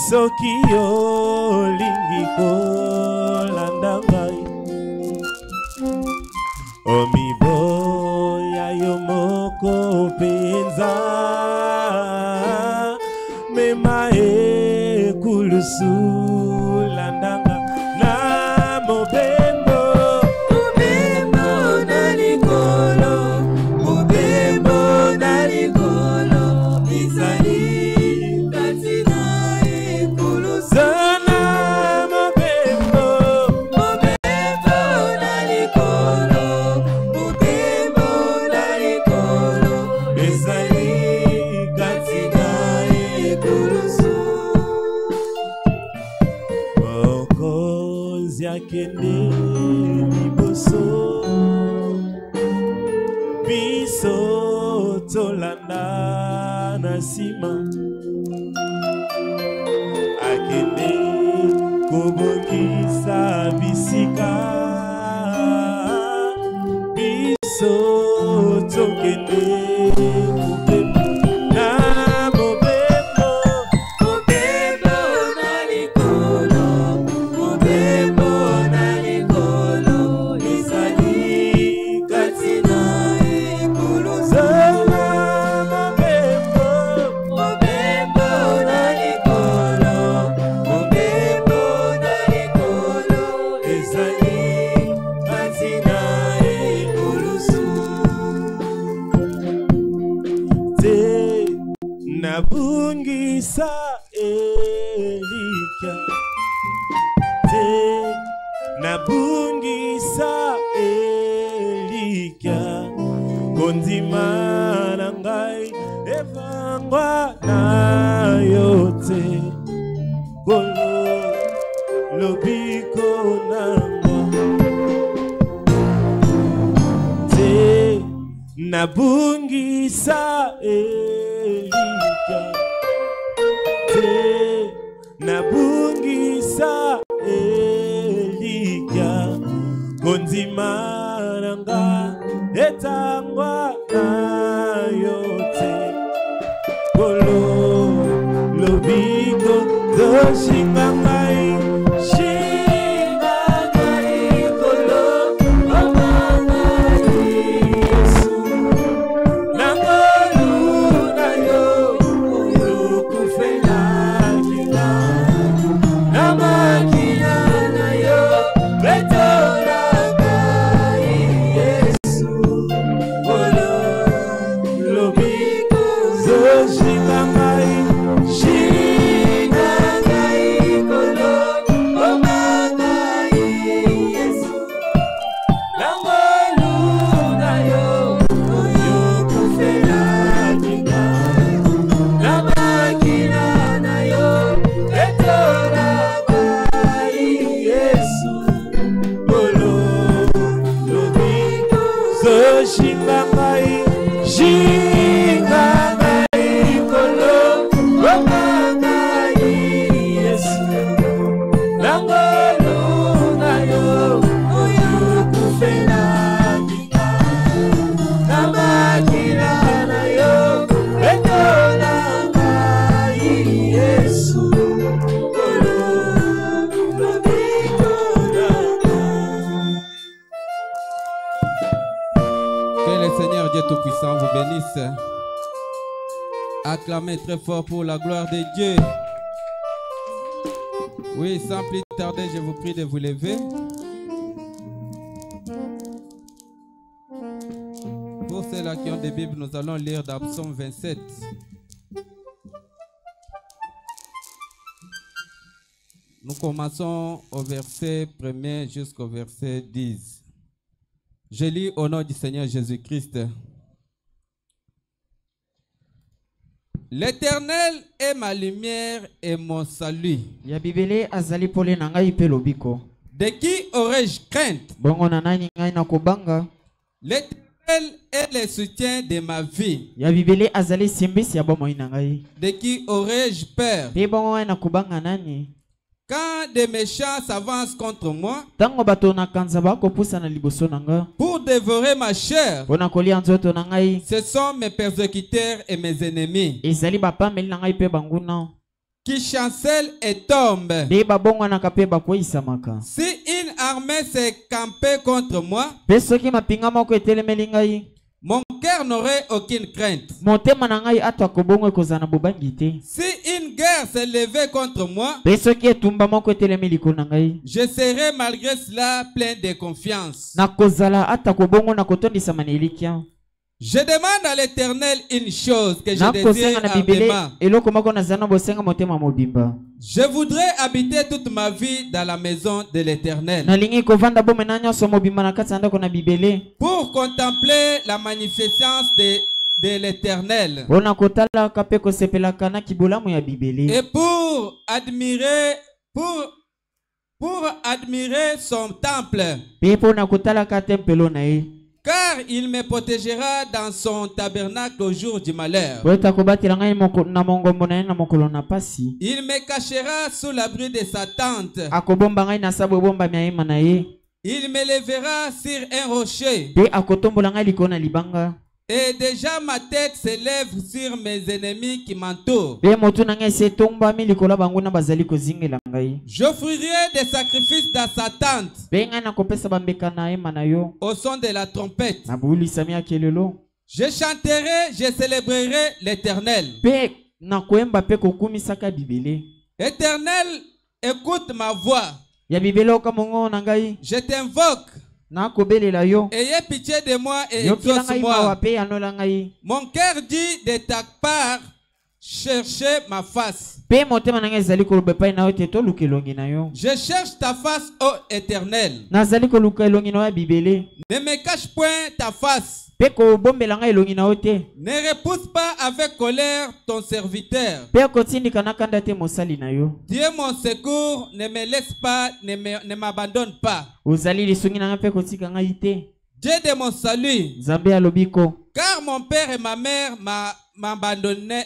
Sokio lingiko landangai Omibo ya yomoko penza Memae kulusu landanga na mobembo Mobembo nalikolo Mobembo nalikolo Izali Kende liboso biso tolanda na sima akende kobongisa bisika biso tokende Nabungisa Elika te nabungisa Elika kondima nangai evangwa na yote kolo lobiko nanga te nabungisa Elika nabungisa Elika kondima nanga etangwa na yote kolo lobiko doshinga ngai shinga ngai kolo mama ngai Yesu nangolu na yo ukufela kina namakina na yo betora ngai Yesu kolo lobiko zoshinga ngai shinga ngai kolo mama ngai Yesu nangolu na yo ukufela kina namakina na yo betora ngai Yesu kolo lobiko zoshinga ngai shinga ngai kolo mama ngai Yesu nangolu na yo ukufela kina namakina na yo betora ngai Yesu kolo lobiko Que le Seigneur Dieu Tout-Puissant vous bénisse. Acclamez très fort pour la gloire de Dieu. Oui, sans plus tarder, je vous prie de vous lever. Pour ceux-là qui ont des Bibles, nous allons lire dans Psaume 27. Nous commençons au verset 1er jusqu'au verset 10. Je lis au nom du Seigneur Jésus-Christ. L'Éternel est ma lumière et mon salut. Ya bibele azali pole na ngai pe lobiko. De qui aurais-je crainte? Bongo na nani ngai na kobanga? L'Éternel est le soutien de ma vie. Ya bibele azali simbisi ya bomoi na ngai. De qui aurais-je peur? Pe bomoi na kubanga nani? Quand des méchants s'avancent contre moi Tango bato na kanza bakopusa na liboso na nga. pour dévorer ma chair, Pona kolia nzoto na ngai. ce sont mes persécuteurs et mes ennemis Ezali bapambeli na ngai pe banguna. qui chancellent et tombent. Pe babonga na kape bakoisamaka. Si une armée s'est campée contre moi, Pe soki mapinga moko etelemeli ngai. mon cœur n'aurait aucune crainte. Motema na ngai ato akobongo ekozana bobangi te. Si une guerre s'est levée contre moi, Pe soki etumba moko etelemeli kuna ngai. je serai malgré cela plein de confiance. Na kozala ata kobongo na kotondisa manelikia. Je demande à l'Éternel une chose que je Na désire kosenga na bibele ardemment. eloko moko na zana bosenga motema mobimba. Je voudrais habiter toute ma vie dans la maison de l'Éternel Nalingi kovanda bome na nyonso mobimba na kati ya ndako na bibele. pour contempler la magnificence de l'Éternel Pona kotala kape kosepelaka na kibolamu ya bibele. et pour admirer son temple, Pe pona kotala ka tempelo na ye. car il me protégera dans son tabernacle au jour du malheur. Po eta kobatela ngai na mongombo na ye na mokolo na pasi. Il me cachera sous l'abri de sa tente. Akobomba ngai na sabo bomba ya yema na ye. Il me lèvera sur un rocher. Pe akotombola ngai likolo na libanga. Et déjà ma tête s'élève sur mes ennemis qui m'entourent. Pe motu na ngai se tombami likolo banguna bazali kozingela ngai. J'offrirai des sacrifices dans sa tente Pe ngai nakopesa bambeka na yema na yo. au son de la trompette. Nabulisami ya kelelo. Je chanterai, je célébrerai l'Éternel. Pe nakoyemba pe kokumisaka bibele. Éternel, écoute ma voix. Ya bibele okamongo na ngai. Je t'invoque. Nakobelela yo. Ayez pitié de moi et Yokila ngai mawa exauce-moi. pe anola ngai. Mon cœur dit de ta part, cherchez ma face. Pe motema na ngai ezali koloba epai na yo te toluka elongi na yo. Je cherche ta face, ô Éternel. Nazali koluka elongi na yo ya bibele. Ne me cache point ta face. Pe kobombela ngai elongi na yo te. Ne repousse pas avec colère ton serviteur. Pe kotindika na kanda te mosali na yo. Tu es mon secours, ne me laisse pas, ne m'abandonne pas. Ozali lisungi na ngai pe kotika ngai te. Dieu de mon salut, Nzambe alobiko. car mon père et ma mère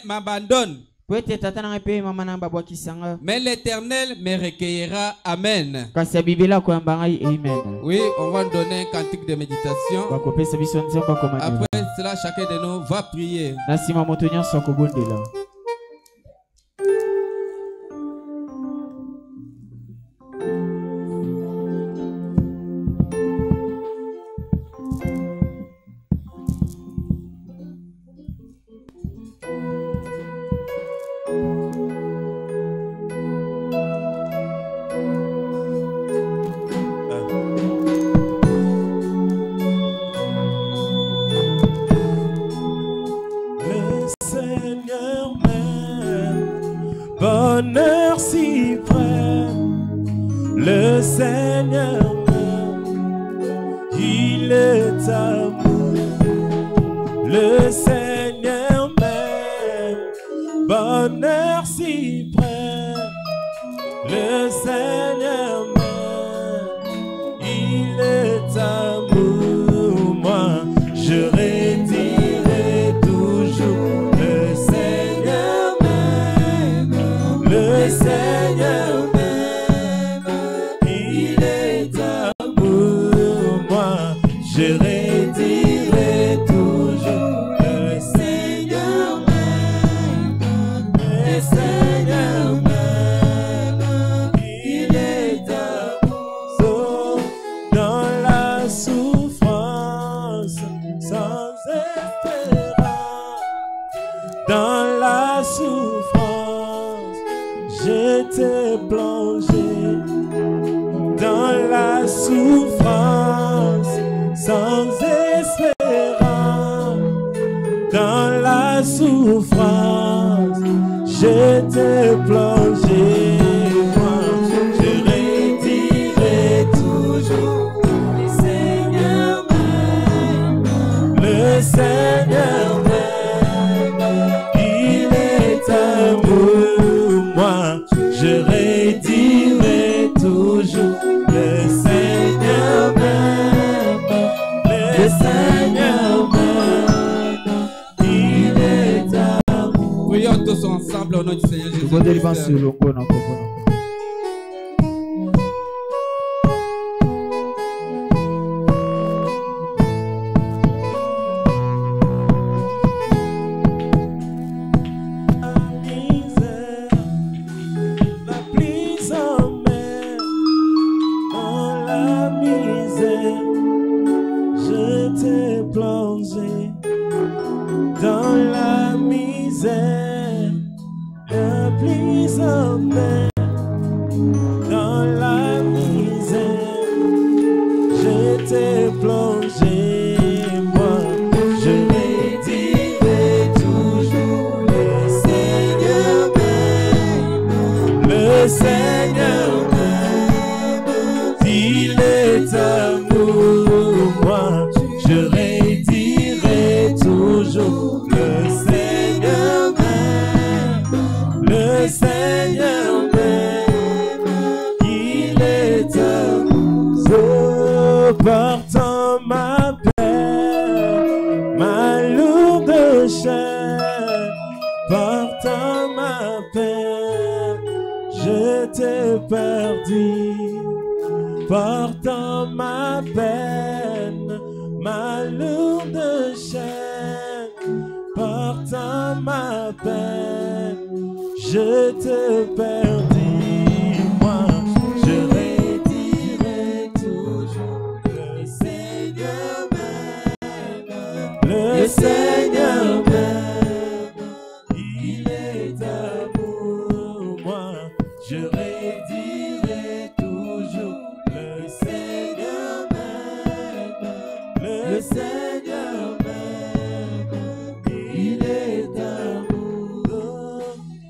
m'abandonnent. Po ete tata na ngai pe mama na babwakisanga. Mais l'Éternel me recueillera. Amen. Kasi ya bibele akoyamba ngai amen. Oui, on va donner un cantique de méditation. Bakopesa biso nzembo akomadela. Après cela, chacun de nous va prier. Na nsima moto nyonso akobondela. Bonheur suprême, le Seigneur m'aime, il est amour. Le Seigneur m'aime, bonheur suprême, le Seigneur m'aime, il est amour. Moi, je redirai toujours le Seigneur m'aime. Le Seigneur m'aime, il est amour. Moi, je redirai toujours le Seigneur m'aime. Le Seigneur m'aime, il est amour. Dans la souffrance, sans espérance, dans la souffrance, j'étais plongé dans la souffrance, sans espérance. Dans la souffrance, j'étais plongé. Moi, je redirai toujours le Seigneur m'aime. Le Seigneur m'aime, il est amour. Moi, je redirai toujours le Seigneur m'aime. Le Seigneur m'aime, il est amour. Prions tous ensemble au nom du Seigneur Jésus. Portant ma peine, ma lourde chaîne, portant ma peine, je t'ai perdu. Portant ma peine, ma lourde chaîne, portant ma peine, je t'ai perdu. Moi, je redirai toujours. Le Seigneur m'aime, il est amour. Moi, je redirai toujours. Le Seigneur m'aime, le Seigneur m'aime, il est amour.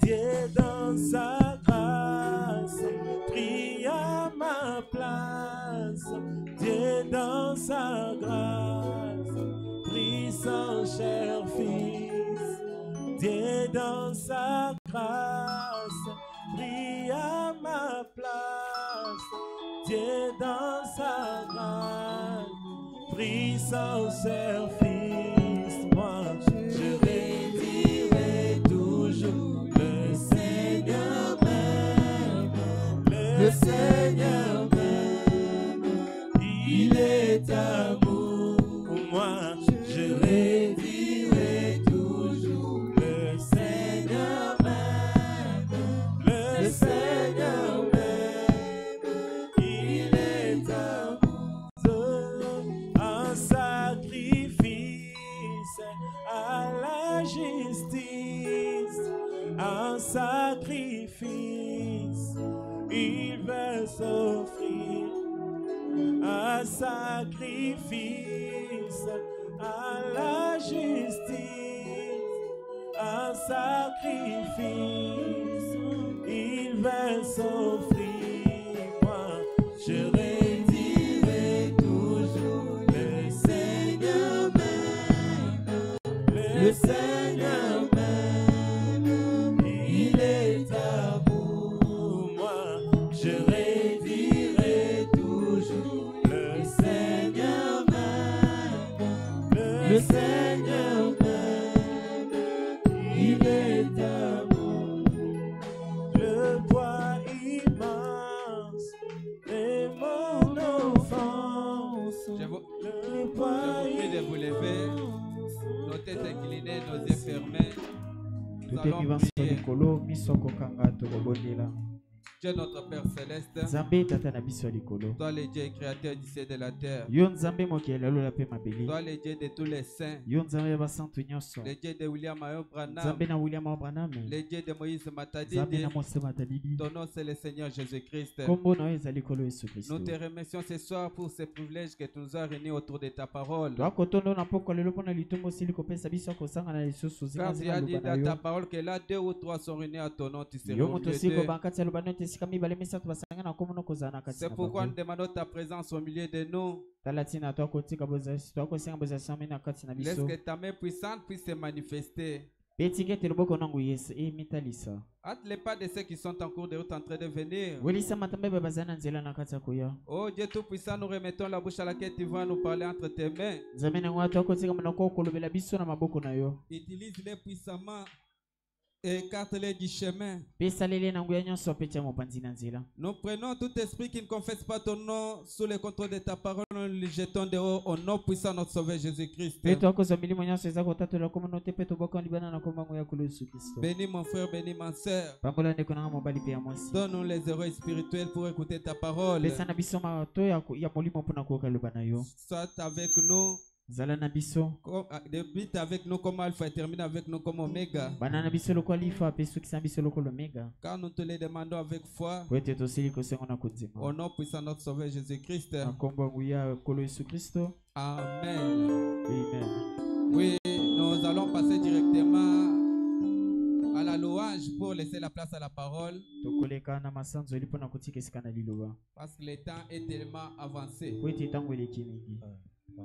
Dieu dans sa grâce, prie à ma place. Dieu dans sa grâce, prie son cher fils. Dieu dans sa grâce, prie à ma place. Dieu dans sa grâce, prie son cher fils. Moi, je redirai toujours. Le Seigneur m'aime, le Seigneur m'aime, il est amour. Moi, je redirai toujours. Le Seigneur m'aime, le Seigneur m'aime, il est amour. Un sacrifice à la justice, un sacrifice, il veut s'offrir. Un sacrifice à la justice, un sacrifice, il va s'offrir. Moi, je redirai toujours. Le Seigneur m'aime, le Seigneur m'aime, il est amour. Moi, je redirai toujours. Le Seigneur m'aime, le Seigneur m'aime, il est amour. Le poids immense de mon offense. Le poids prie de vous lever, nos têtes inclinées, nos yeux fermés. Nous allons prier. Dieu notre Père Céleste, toi le Dieu créateur du ciel et de la terre, toi le Dieu de tous les saints, le Dieu de William Ayo Branham, le Dieu de Moïse Matadidi, ton nom c'est le Seigneur Jésus-Christ. Nous te remercions ce soir pour ce privilège que tu nous as réunis autour de ta parole. Car tu as dit dans ta parole que là 2 ou 3 sont réunis à ton nom, tu seras au milieu d'eux. C'est pourquoi nous demandons ta présence au milieu de nous. Laisse que ta main puissante puisse se manifester. Hâte les pas de ceux qui sont en cours de route en train de venir. Oh Dieu Tout-Puissant, nous remettons la bouche à laquelle tu vas nous parler entre tes mains. Utilise-les puissamment et écarte-les du chemin. Nous prenons tout esprit qui ne confesse pas ton nom sous le contrôle de ta parole, nous le jetons dehors au nom puissant de notre Sauveur Jésus-Christ. Bénis mon frère, bénis ma soeur. Donne-nous les oreilles spirituelles pour écouter ta parole. Sois avec nous. Débute avec nous comme Alpha et termine avec nous comme Oméga. Car nous te les demandons avec foi. Au nom puissant de notre Sauveur Jésus-Christ. Amen. Oui, nous allons passer directement à la louange pour laisser la place à la parole. Parce que le temps est tellement avancé.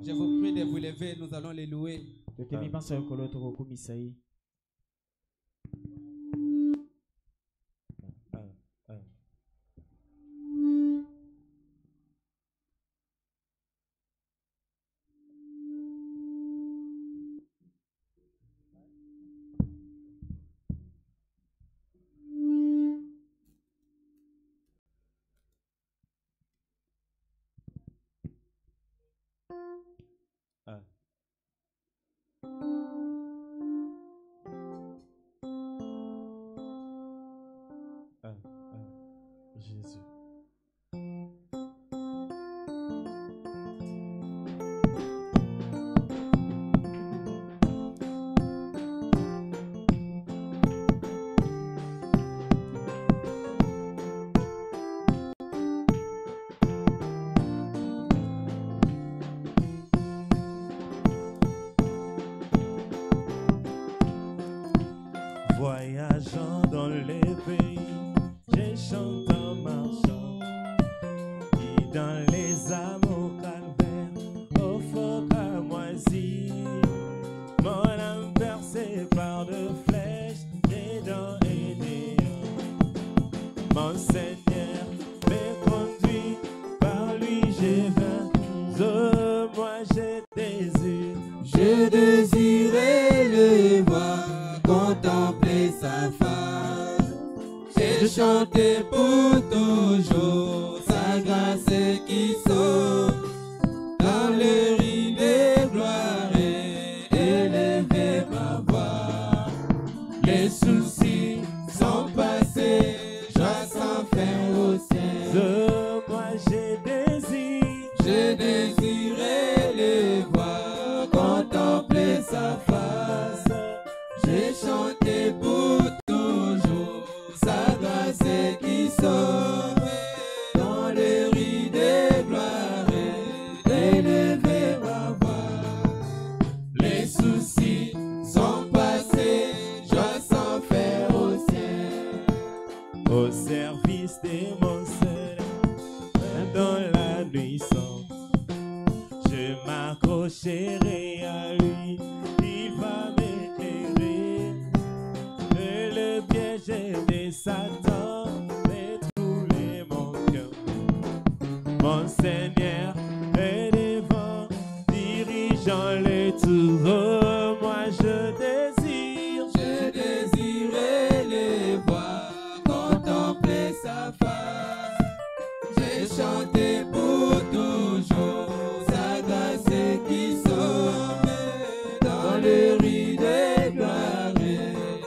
Je vous prie de vous lever, nous allons les louer. Jésus. Voyageant dans les pays, j'ai chanté en marchant, et dans les amours calvaires, au fort à moisi, mon âme percée par de flèches, des dents et des hanches. Mon Seigneur m'est conduit, par lui j'ai vaincu, oh, moi j'ai désir, Je désirais le voir, contempler sa face. J'ai chanté pour toujours sa grâce qui sauve. Dans le riz de gloire et élever ma voix. Les soucis sont passés, joie sans fin au ciel. oh, moi j'ai désir, Je désirais le voir, contempler sa face. J'ai chanté pour toujours sa grâce qui sauve. Dans le riz de gloire, élever ma voix. Les soucis sont passés, joie sans fin au ciel. au service de mon Seigneur, dans la nuit sombre, je m'accrocherai à lui, il va m'éclairer, et le piège de Satan détruit mon cœur. Mon Seigneur est devant, dirigeant les tours, moi je désire, Je désirais le voir, contempler sa face. J'ai chanté pour toujours sa grâce qui sauve. Dans le riz de gloire,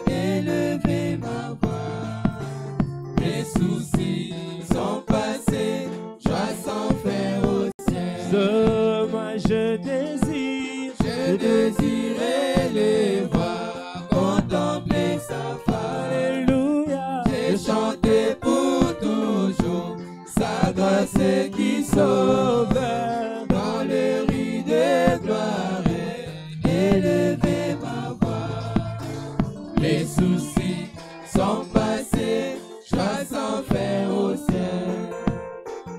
élever ma voix. Les soucis sont passés, joie sans fin au ciel. oh, moi je désire, Je désirais le voir, contempler sa face. alléluia, J'ai chanté pour toujours sa grâce qui sauve. Dans le riz de gloire, élever ma voix. Les soucis sont passés, joie sans fin au ciel.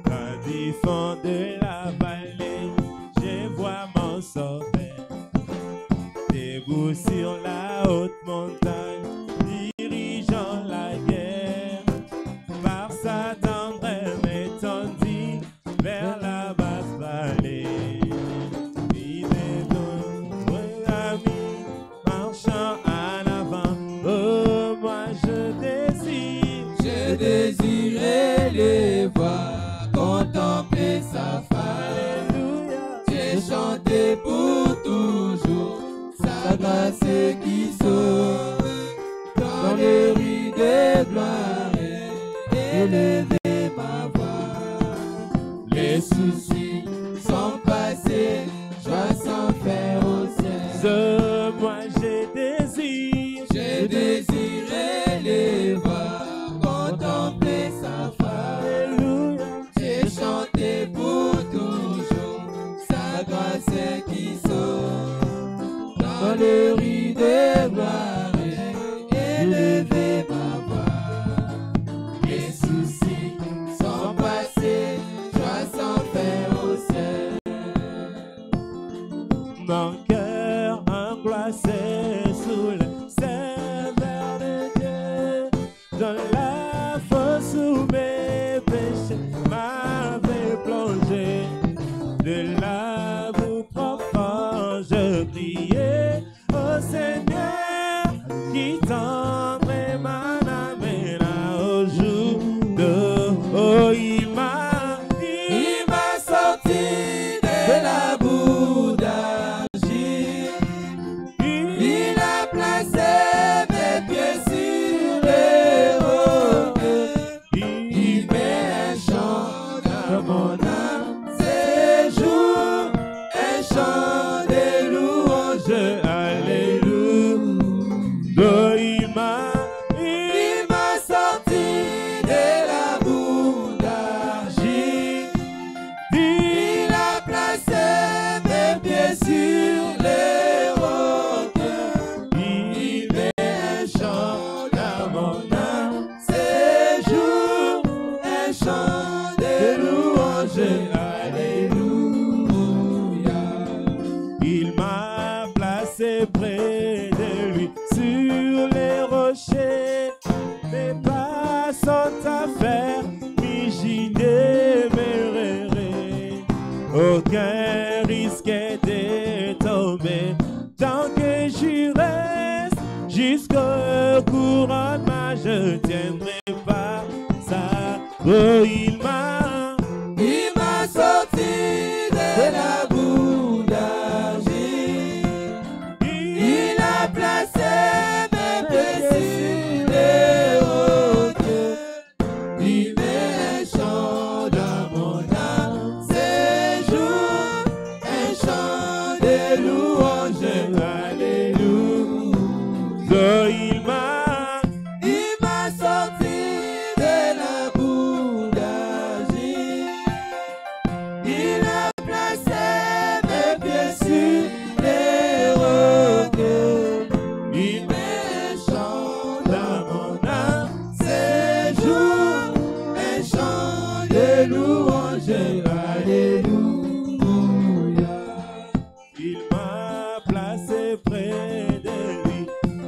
à du fond de la vallée, je vois mon sauveur, debout sur la haute montagne. sa grâce qui sauve. Dans les rues de gloire, élever ma voix. Les soucis sont passés, joie sans faire au ciel. Moi j'ai désiré les voir, contempler sa face. J'ai chanté pour toujours sa grâce qui sauve. Dans le riz de gloire, élever ma voix. Les soucis sont passés, joie sans faire au ciel. mon cœur angoissé sous le sévère de Dieu. Dans la fosse où mes péchés m'avaient plongé. De la boue profonde, je criais au Seigneur qui tendrait ma âme au jour de oh, il m'a sorti de la boue d'argile. Il a placé mes pieds sur les rocs. Il met un chant dans mon âme, séjour, un chant de louange. Alléluia. Oh, il m'a sorti de la boue d'argile. Il a placé mes pieds sur les rocs. Il met un chant dans mon âme, séjour, un chant de louange. Alléluia. Il m'a placé près de lui sur les rochers. Mes pas sont affermis, j'y demeurerai. Aucun risque de tomber tant que je reste jusqu'au couronnement. Je tiendrai pas ça. Oh, il m'a sorti de la boue d'argile. Il a placé mes pieds sur les rocs. Il met un chant dans mon âme, séjour, un chant de louange. Alléluia. oh, il m'a sorti de la boue d'argile. Il a placé mes pieds sur les rocs. Il met un chant dans mon âme, séjour, un chant de louange. Alléluia. Il m'a placé près de lui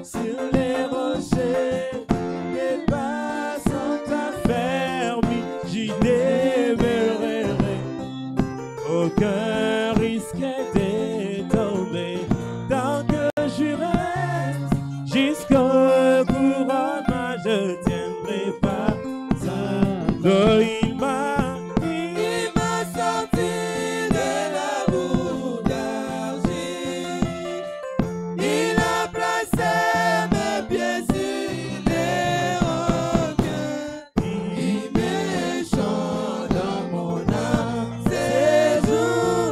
sur les rochers. Mes pas sont affermis, j'y demeurerai. Aucun risque de tomber tant que je reste jusqu'au couronnement. Je tiendrai pas ça. Oh, il m'a sorti de la boue d'argile. Il a placé mes pieds sur les rocs. Il met un chant dans mon âme, séjour,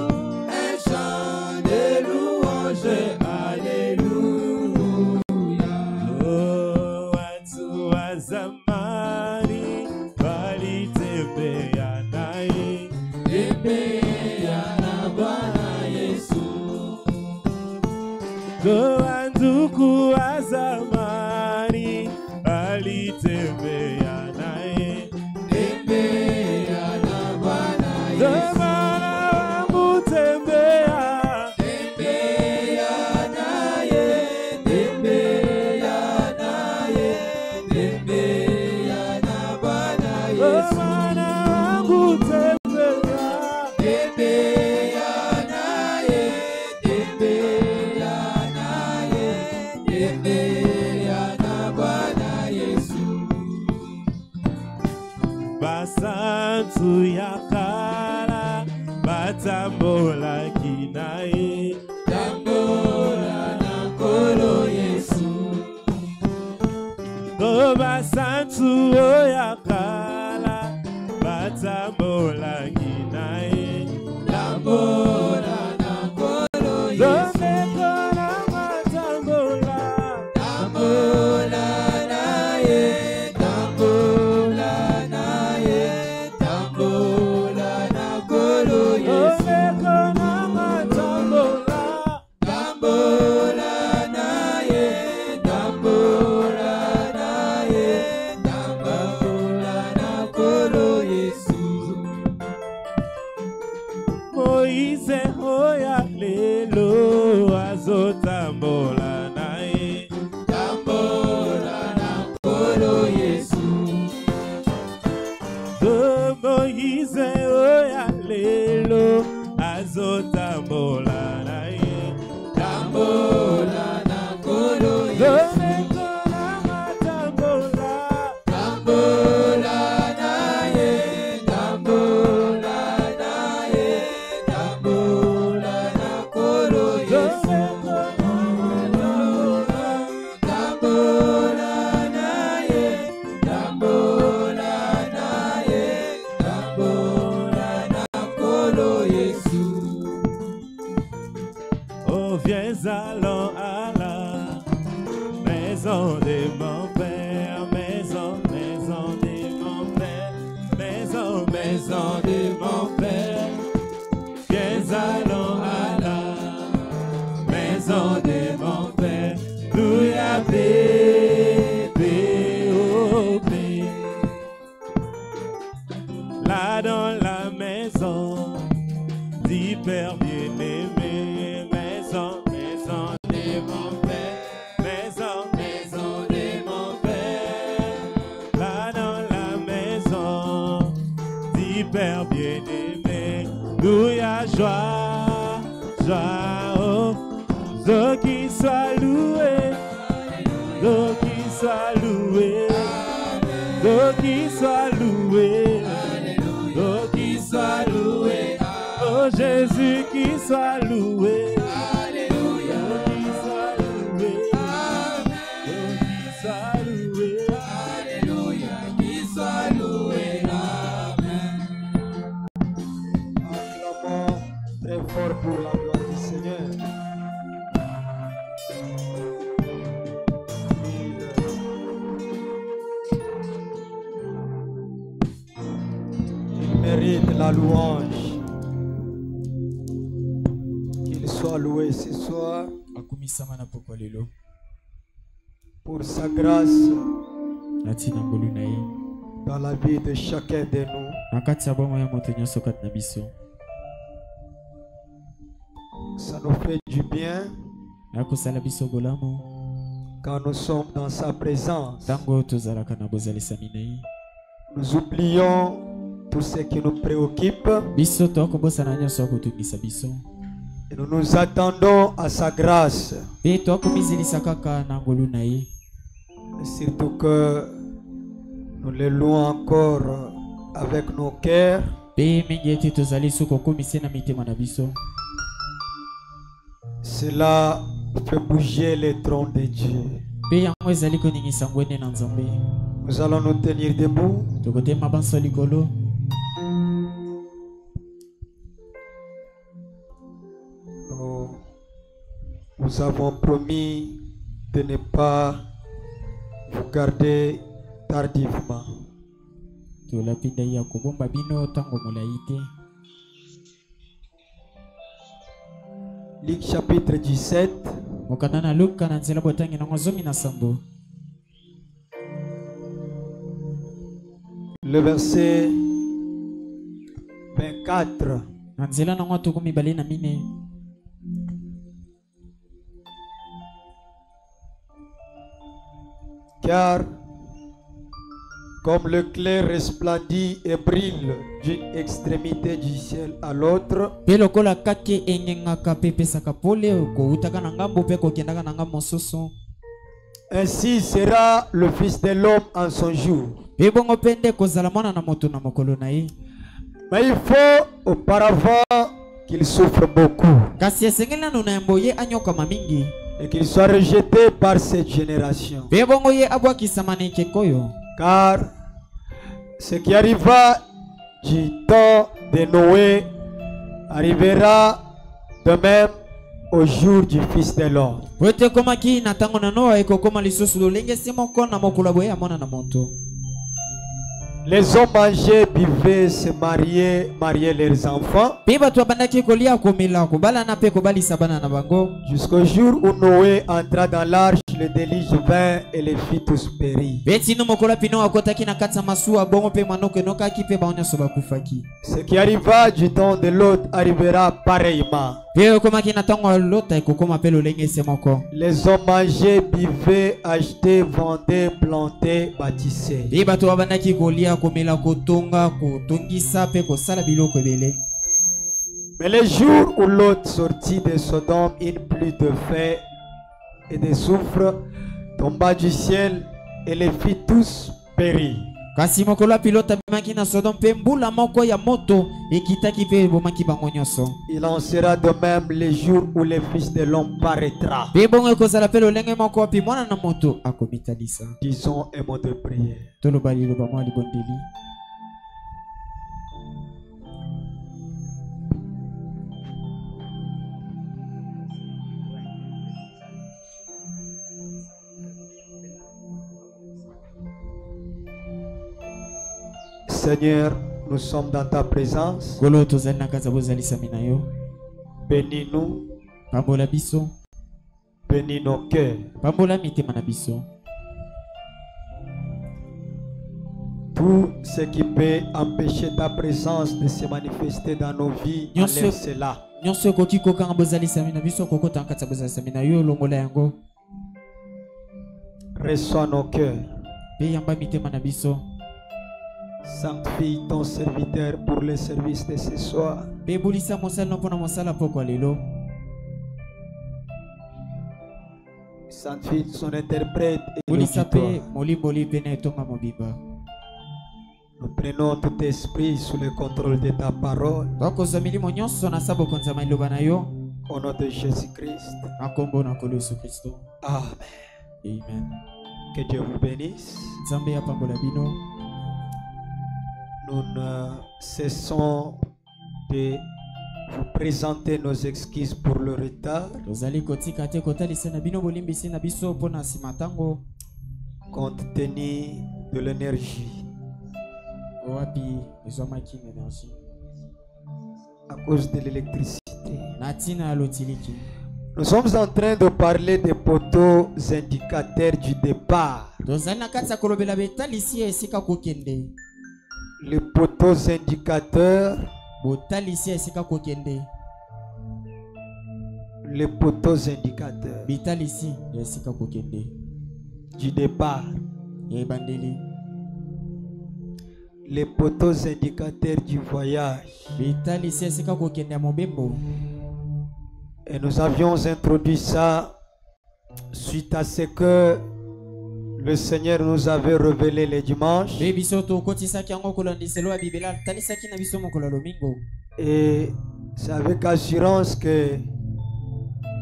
un chant de louange. Alléluia. oh, watu wa zamani walitembea naye. Tembea na Bwana Yesu. Kwa ndugu wa zamani alitembea naye. Tembea na Bwana Yesu. Zamana wangu tembea. Tembea naye, tembea naye, tembea na Bwana Yesu. Zamana wangu tembea. Tembea naye, tembea naye, tembea viens allons à la maison de mon Père, maison de mon Père, maison de mon Père. Viens allons à la maison de mon Père, louia bébé, oh bébé. Là dans la maison d'hyper bien-aimé, maison de mon Père, maison de mon Père. Là dans la maison d'hyper bien-aimé, louia joie, oh, Dieu qui soit loué, Dieu qui soit loué, Dieu qui soit loué, Dieu qui soit loué, oh Jésus qui soit loué, Alléluia, qui soit loué, Dieu qui soit loué, Alléluia, qui soit loué, Amen. Acclamons très fort pour la gloire du Seigneur. Il mérite la louange. Qu'il soit loué ce soir pour sa grâce dans la vie de chacun de nous. Ça nous fait du bien quand nous sommes dans sa présence. Nous oublions tout ce qui nous préoccupe et nous nous attendons à sa grâce. Et surtout que nous le louons encore avec nos cœurs. Cela fait bouger les trônes de Dieu. Nous allons nous tenir debout. Nous avons promis de ne pas vous garder tardivement. Luc chapitre 17. Le verset 24. Car comme le clair resplendit et brille d'une extrémité du ciel à l'autre, ainsi sera le Fils de l'homme en son jour. Mais il faut auparavant qu'il souffre beaucoup et qu'il soit rejeté par cette génération. Car ce qui arriva du temps de Noé arrivera de même au jour du Fils de l'homme. Les hommes mangeaient, buvaient, se mariaient leurs enfants, jusqu'au jour où Noé entra dans l'arche, le déluge vint et les fit tous périr. Ce qui arriva du temps de l'autre arrivera pareillement. Les hommes mangeaient, buvaient, achetaient, vendaient, plantaient, bâtissaient. Mais le jour où Lot sortit de Sodome, une pluie de feu et de soufre tomba du ciel et les fit tous périr. Il en sera de même les jours où le Fils de l'homme paraîtra. Disons un mot de prière. Seigneur, nous sommes dans ta présence. Bénis-nous. Bénis nos cœurs. Tout ce qui peut empêcher ta présence de se manifester dans nos vies, enlève cela. Reçois nos cœurs. Sanctifie ton serviteur pour le service de ce soir. Sanctifie son interprète et l'auditoire. Nous prenons tout esprit sous le contrôle de ta parole. Au nom de Jésus-Christ. Amen. Amen. Que Dieu vous bénisse. Nous ne cessons de vous présenter nos excuses pour le retard. Compte tenu de l'énergie. À cause de l'électricité. Nous sommes en train de parler des poteaux indicateurs du départ. Les poteaux indicateurs. Les poteaux indicateurs du départ. Les poteaux indicateurs du voyage. Et nous avions introduit ça suite à ce que le Seigneur nous avait révélé les dimanches. Et c'est avec assurance que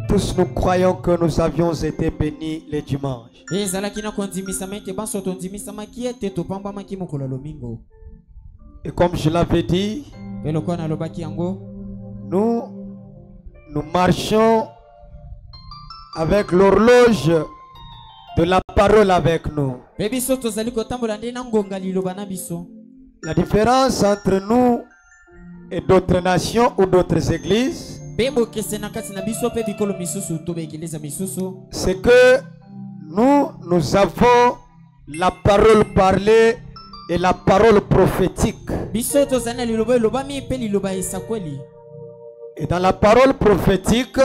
tous nous croyons que nous avions été bénis les dimanches. Et comme je l'avais dit, nous marchons avec l'horloge de la parole avec nous. La différence entre nous et d'autres nations ou d'autres églises, c'est que nous avons la parole parlée et la parole prophétique. Et dans la parole prophétique,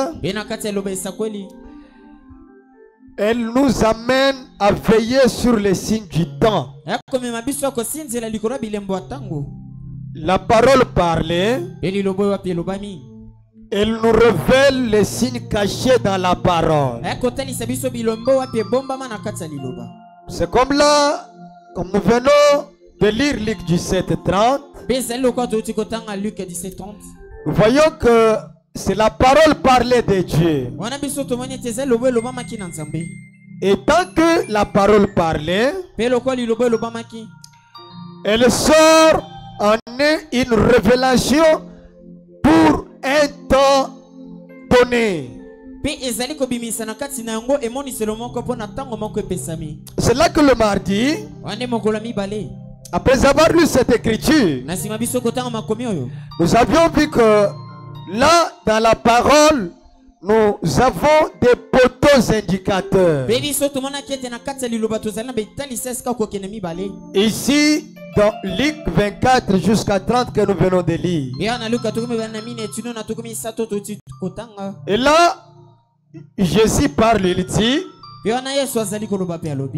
elle nous amène à veiller sur les signes du temps. La parole parlée, elle nous révèle les signes cachés dans la parole. C'est comme là, comme nous venons de lire Luc 17:30, nous voyons que c'est la parole parlée de Dieu. Et tant que la parole parlée, elle sort en une révélation pour un temps donné. C'est là que le mardi, après avoir lu cette écriture, nous avions vu que là, dans la parole, nous avons des poteaux indicateurs. Ici, dans Luc 24 jusqu'à 30 que nous venons de lire. Et là, Jésus parle, il dit,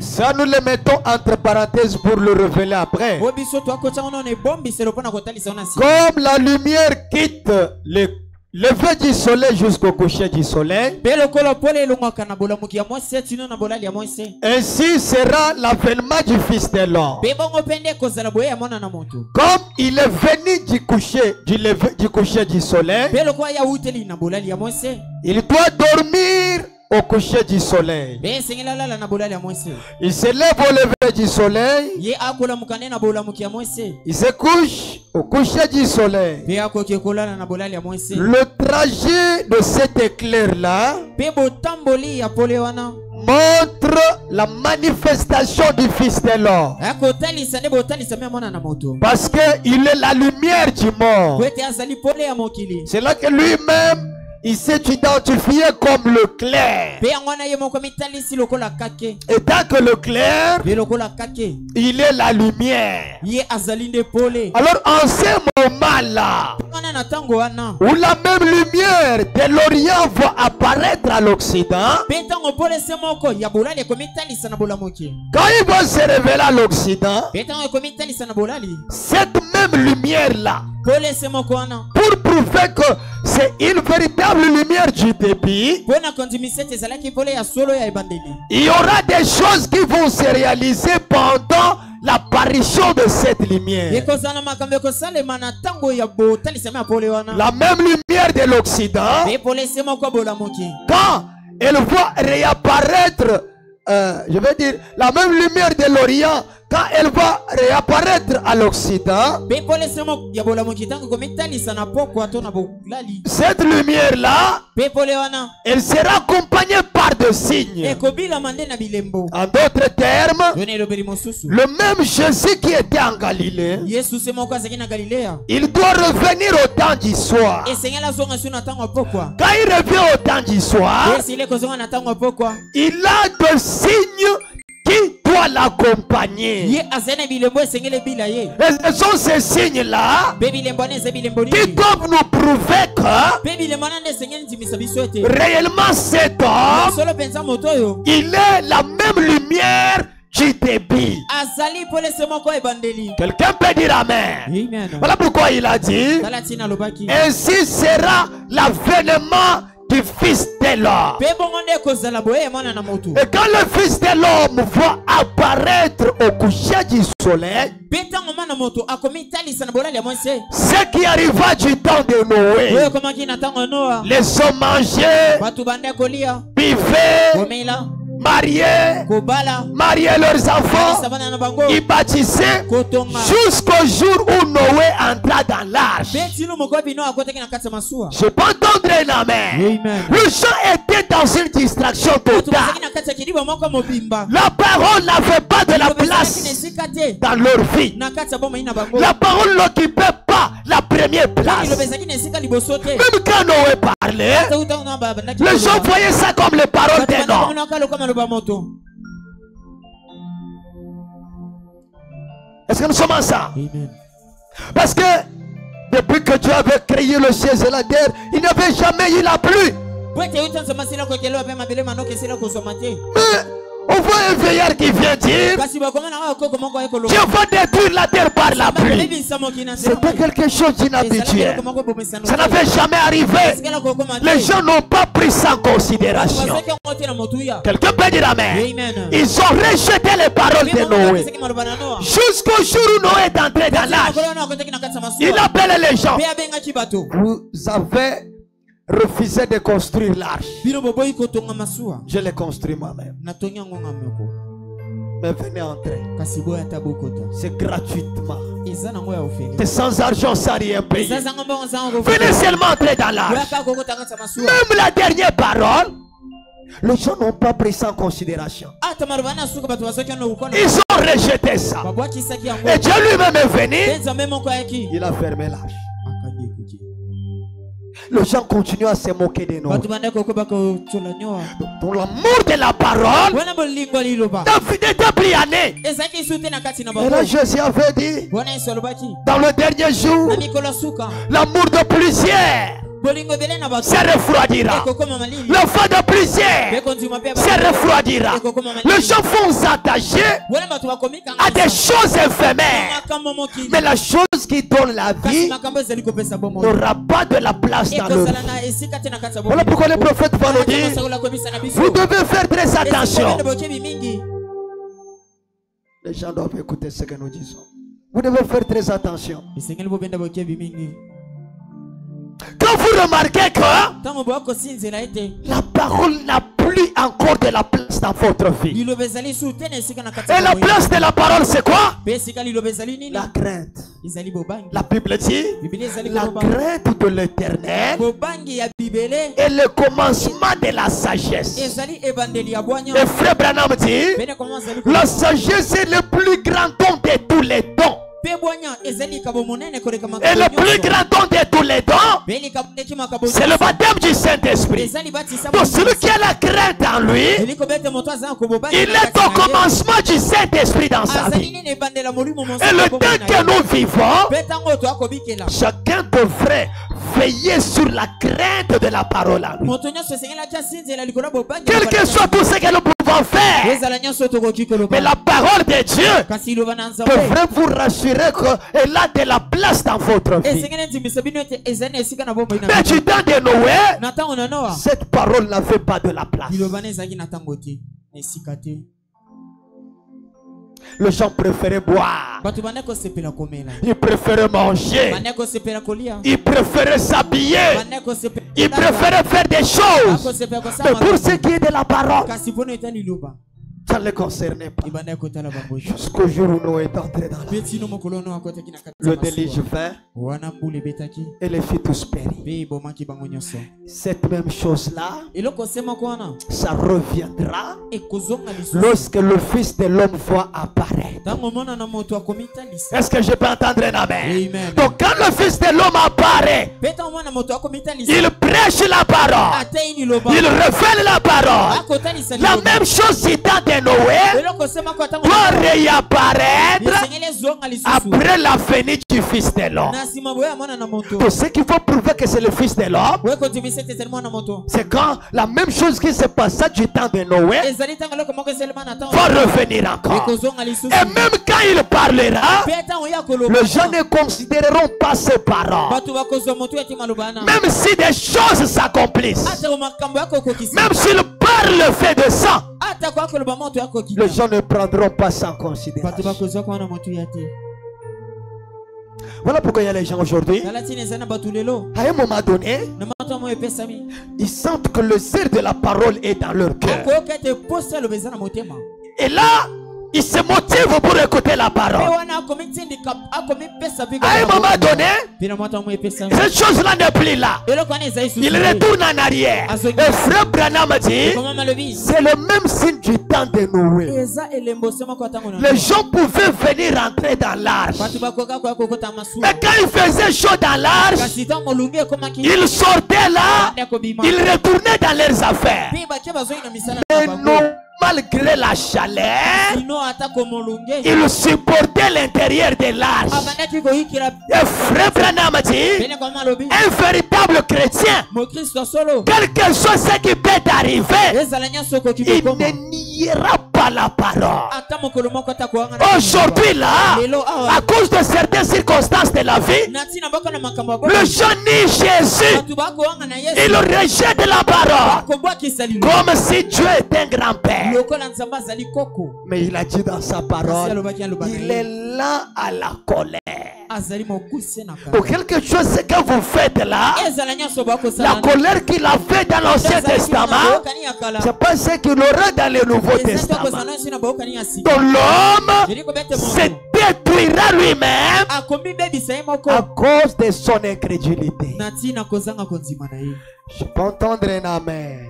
ça nous le mettons entre parenthèses pour le révéler après. Comme la lumière quitte le lever du soleil jusqu'au coucher du soleil, ainsi sera l'avènement du Fils de l'homme. Comme il est venu du coucher du soleil, il doit dormir au coucher du soleil. Il se lève au lever du soleil. Il se couche au coucher du soleil. Le trajet de cet éclair là montre la manifestation du Fils de l'homme. Parce qu'il est la lumière du monde. C'est là que lui-même, il s'est identifié comme le clair. Et tant que le clair, il est la lumière. Alors en ce moment-là, où la même lumière de l'Orient va apparaître à l'Occident, quand il va se révéler à l'Occident, cette même lumière-là, pour prouver que c'est une véritable lumière du début, il y aura des choses qui vont se réaliser pendant l'apparition de cette lumière. La même lumière de l'Occident, quand elle va réapparaître, je vais dire, la même lumière de l'Orient, quand elle va réapparaître à l'Occident, cette lumière-là, elle sera accompagnée par des signes. En d'autres termes, le même Jésus qui était en Galilée, il doit revenir au temps du soir. Quand il revient au temps du soir, il a des signes qui doit l'accompagner. Et ce sont ces signes-là qui doivent nous prouver que réellement cet homme, il est la même lumière du début. Quelqu'un peut dire amen. Voilà pourquoi il a dit, ainsi sera l'avènement du Fils de l'homme. Et quand le Fils de l'homme va apparaître au coucher du soleil, ce qui arriva du temps de Noé, les hommes mangeaient, buvaient, mariaient leurs enfants, ils bâtissaient jusqu'au jour où Noé entra dans l'arche. Je peux entendre un amen. Le gens étaient dans une distraction totale. La parole n'avait pas de la place dans leur vie. La parole n'occupait pas la première place. Même quand Noé parlait, les gens voyaient ça comme les paroles d'un homme. Est-ce que nous sommes ensemble? Parce que depuis que Dieu avait créé le ciel et la terre, il n'y avait jamais eu la pluie. Mais on voit un vieillard qui vient dire, Dieu va détruire la terre par la pluie. C'était quelque chose d'inhabituel. Ça n'avait jamais arrivé. Les gens n'ont pas pris ça en considération. Quelqu'un peut dire amen. Ils ont rejeté les paroles de Noé. Jusqu'au jour où Noé est entré dans l'arche, il appelait les gens. Vous avez refusé de construire l'arche. Je l'ai construit moi-même. Mais venez entrer. C'est gratuitement. C'est sans argent, sans rien payer. Venez seulement entrer dans l'arche. Même la dernière parole, les gens n'ont pas pris ça en considération. Ils ont rejeté ça. Et Dieu lui-même est venu. Il a fermé l'arche. Les gens continuent à se moquer de nous. Dans l'amour de la parole, David était pliané. Et là Jésus avait dit, dans le dernier jour, l'amour de plusieurs se refroidira. Le feu de plusieurs se refroidira. Les gens vont s'attacher à des choses éphémères. Mais la chose qui donne la vie n'aura pas de la place dans leur vie. Voilà pourquoi le prophète va nous dire, vous devez faire très attention. Les gens doivent écouter ce que nous disons. Vous devez faire très attention. Quand vous remarquez que la parole n'a plus plus encore de la place dans votre vie. Et la place de la parole, c'est quoi? La crainte. La Bible dit, la crainte de l'Éternel est le commencement de la sagesse. Et frère Branham dit, la sagesse est le plus grand don de tous les dons. Et le plus grand don de tous les dons, c'est le baptême du Saint-Esprit. Donc celui qui a la crainte en lui, il est au commencement du Saint-Esprit dans sa vie. Et le temps que nous vivons, chacun devrait veiller sur la crainte de la parole en lui. Quel que soit tout ce que nous pouvons faire, mais la parole de Dieu devrait vous rassurer qu'elle a de la place dans votre vie. Mais du temps de Noé, cette parole n'avait pas de la place. Les gens préféraient boire. Ils préféraient manger. Ils préféraient s'habiller. Ils préféraient faire des choses. Mais pour ce qui est de la parole, ça ne les concernait pas. Jusqu'au jour où Noé est entré dans la vie. Le déluge vint et les filles tous périrent. Cette même chose-là, ça reviendra lorsque le Fils de l'homme va apparaître. Est-ce que je peux entendre un amen? Donc quand le Fils de l'homme apparaît, il prêche la parole. Il révèle la parole. La même chose du temps de Noé doit réapparaître après la venue du Fils de l'homme. Tout ce qu'il faut prouver que c'est le Fils de l'homme, c'est quand la même chose qui se passa du temps de Noé va revenir encore. Et même quand il parlera, les gens ne considéreront pas ses paroles. Même si des choses s'accomplissent, même s'il parle le fait de sang, les gens ne prendront pas ça en considération. Voilà pourquoi il y a les gens aujourd'hui, à un moment donné, ils sentent que le zèle de la parole est dans leur cœur. Et là, ils se motivent pour écouter la parole. À un moment donné, cette chose-là n'est plus là. Il retourne en arrière. Et frère Branham dit, c'est le même signe du temps de Noé. Les gens pouvaient venir entrer dans l'arche. Mais quand il faisait chaud dans l'arche, ils sortaient là, ils retournaient dans leurs affaires. Mais non. Malgré la chaleur, il supportait l'intérieur de l'arche. Et frère Branham dit, un véritable chrétien, quel que soit ce qui peut arriver, il ne niera pas la parole. Aujourd'hui là, à cause de certaines circonstances de la vie, le jeune nie Jésus. Il rejette la parole comme si Dieu était un grand-père. Mais il a dit dans sa parole, il est là à la colère. Pour quelque chose que vous faites là, la colère qu'il a fait dans l'Ancien Testament, c'est pas ce qu'il aura dans le Nouveau Testament. Donc l'homme se détruira lui-même à cause de son incrédulité. Je peux entendre un amen.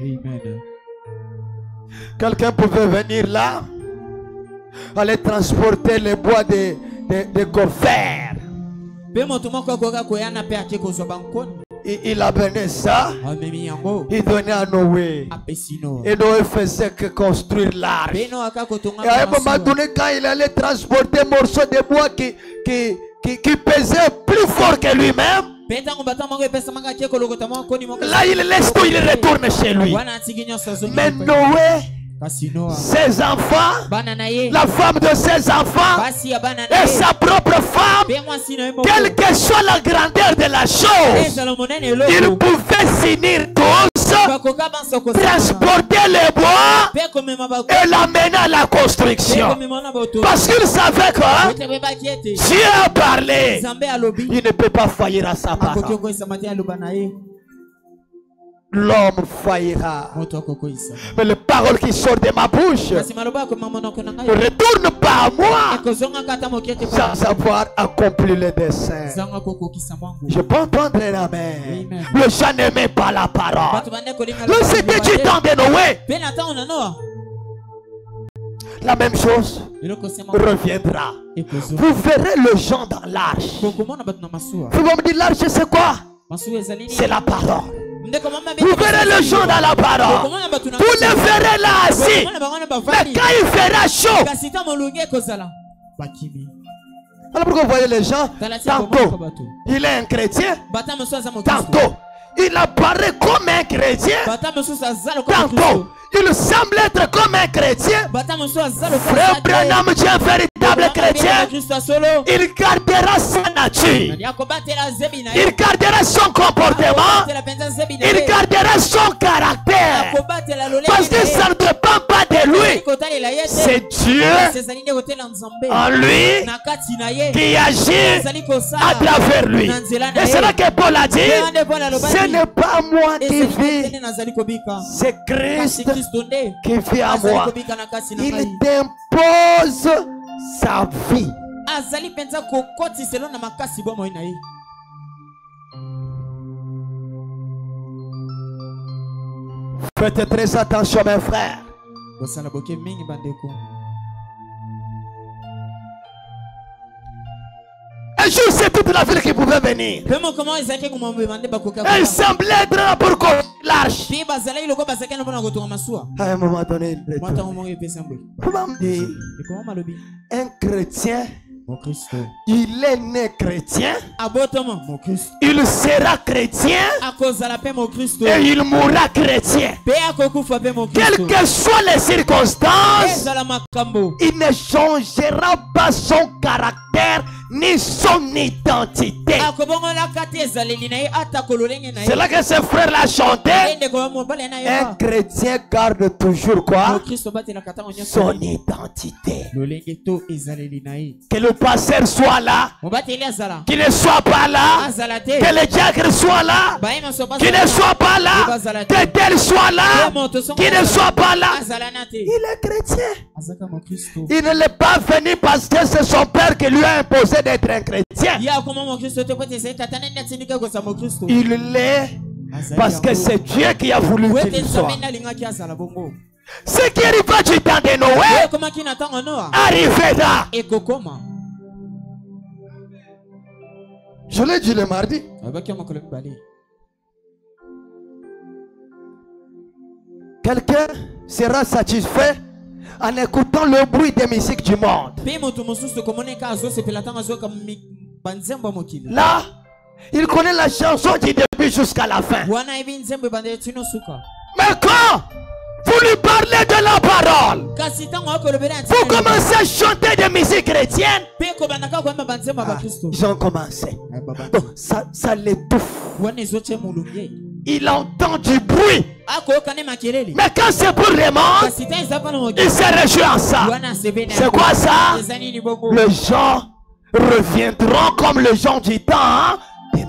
Quelqu'un pouvait venir là, aller transporter les bois de Gopher. Il amenait ça, il donnait à Noé. Et Noé faisait que construire l'arche. Et à un moment donné, quand il allait transporter un morceau de bois qui pesait plus fort que lui-même, là il laisse tout, il retourne chez lui. Mais Noé, ses enfants, la femme de ses enfants et sa propre femme, quelle que soit la grandeur de la chose, ils pouvaient s'unir tous, transporter les bois et l'amener à la construction. Parce qu'ils savaient que Dieu a parlé, il ne peut pas faillir à sa parole. l'homme faillira. Mais les paroles qui sortent de ma bouche ne retournent pas à moi sans avoir accompli le dessein. Je peux entendre un amen. Le gens n'aimait pas la parole. C'était du temps de Noé. La même chose reviendra. Vous verrez le gens dans l'arche. Vous me dites l'arche c'est quoi? C'est la parole. Vous verrez le gens dans la parole. Vous le verrez là assis. Mais quand il fera chaud. Alors pourquoi vous voyez les gens? Tantôt il est un chrétien. Tantôt il apparaît comme un chrétien. Tantôt il semble être comme un chrétien. Frère Branham, tu es un véritable chrétien. Il gardera sa nature. Il gardera son comportement. Il gardera son caractère. Parce que ça ne dépend pas de lui. C'est Dieu en lui qui agit à travers lui. Et c'est là que Paul a dit, ce n'est pas moi qui vis, c'est Christ qui vit à moi. Il t'impose sa vie. Faites très attention mes frères. Un jour c'est toute la ville qui pouvait venir. Il semblait être là pour qu'on l'arche. À un moment donné, un chrétien, il est né chrétien, il sera chrétien et il mourra chrétien. Quelles que soient les circonstances, il ne changera pas son caractère ni son identité. C'est là que ce frère l'a chanté. Un chrétien garde toujours quoi? Son identité. Que le pasteur soit là, qu'il ne soit pas là, que le diacre soit là, qu'il ne soit pas là, que tel soit là, qu'il ne soit pas là. Il est chrétien. Il ne l'est pas venu parce que c'est son père qui lui a imposé d'être un chrétien. Il l'est parce que c'est Dieu qui a voulu qu'il soit. Ce qui arrivera du temps de Noé arrivera. Je l'ai dit le mardi. Quelqu'un sera satisfait en écoutant le bruit des musiques du monde. Là, il connaît la chanson du début jusqu'à la fin. Mais quand vous lui parlez de la parole, vous commencez à chanter des musiques chrétiennes. Ils ont commencé. Donc ça l'étouffe. Il entend du bruit. Mais quand c'est pour les morts, il se réjouit en ça. C'est quoi ça? Les gens reviendront comme les gens du temps. Hein? Il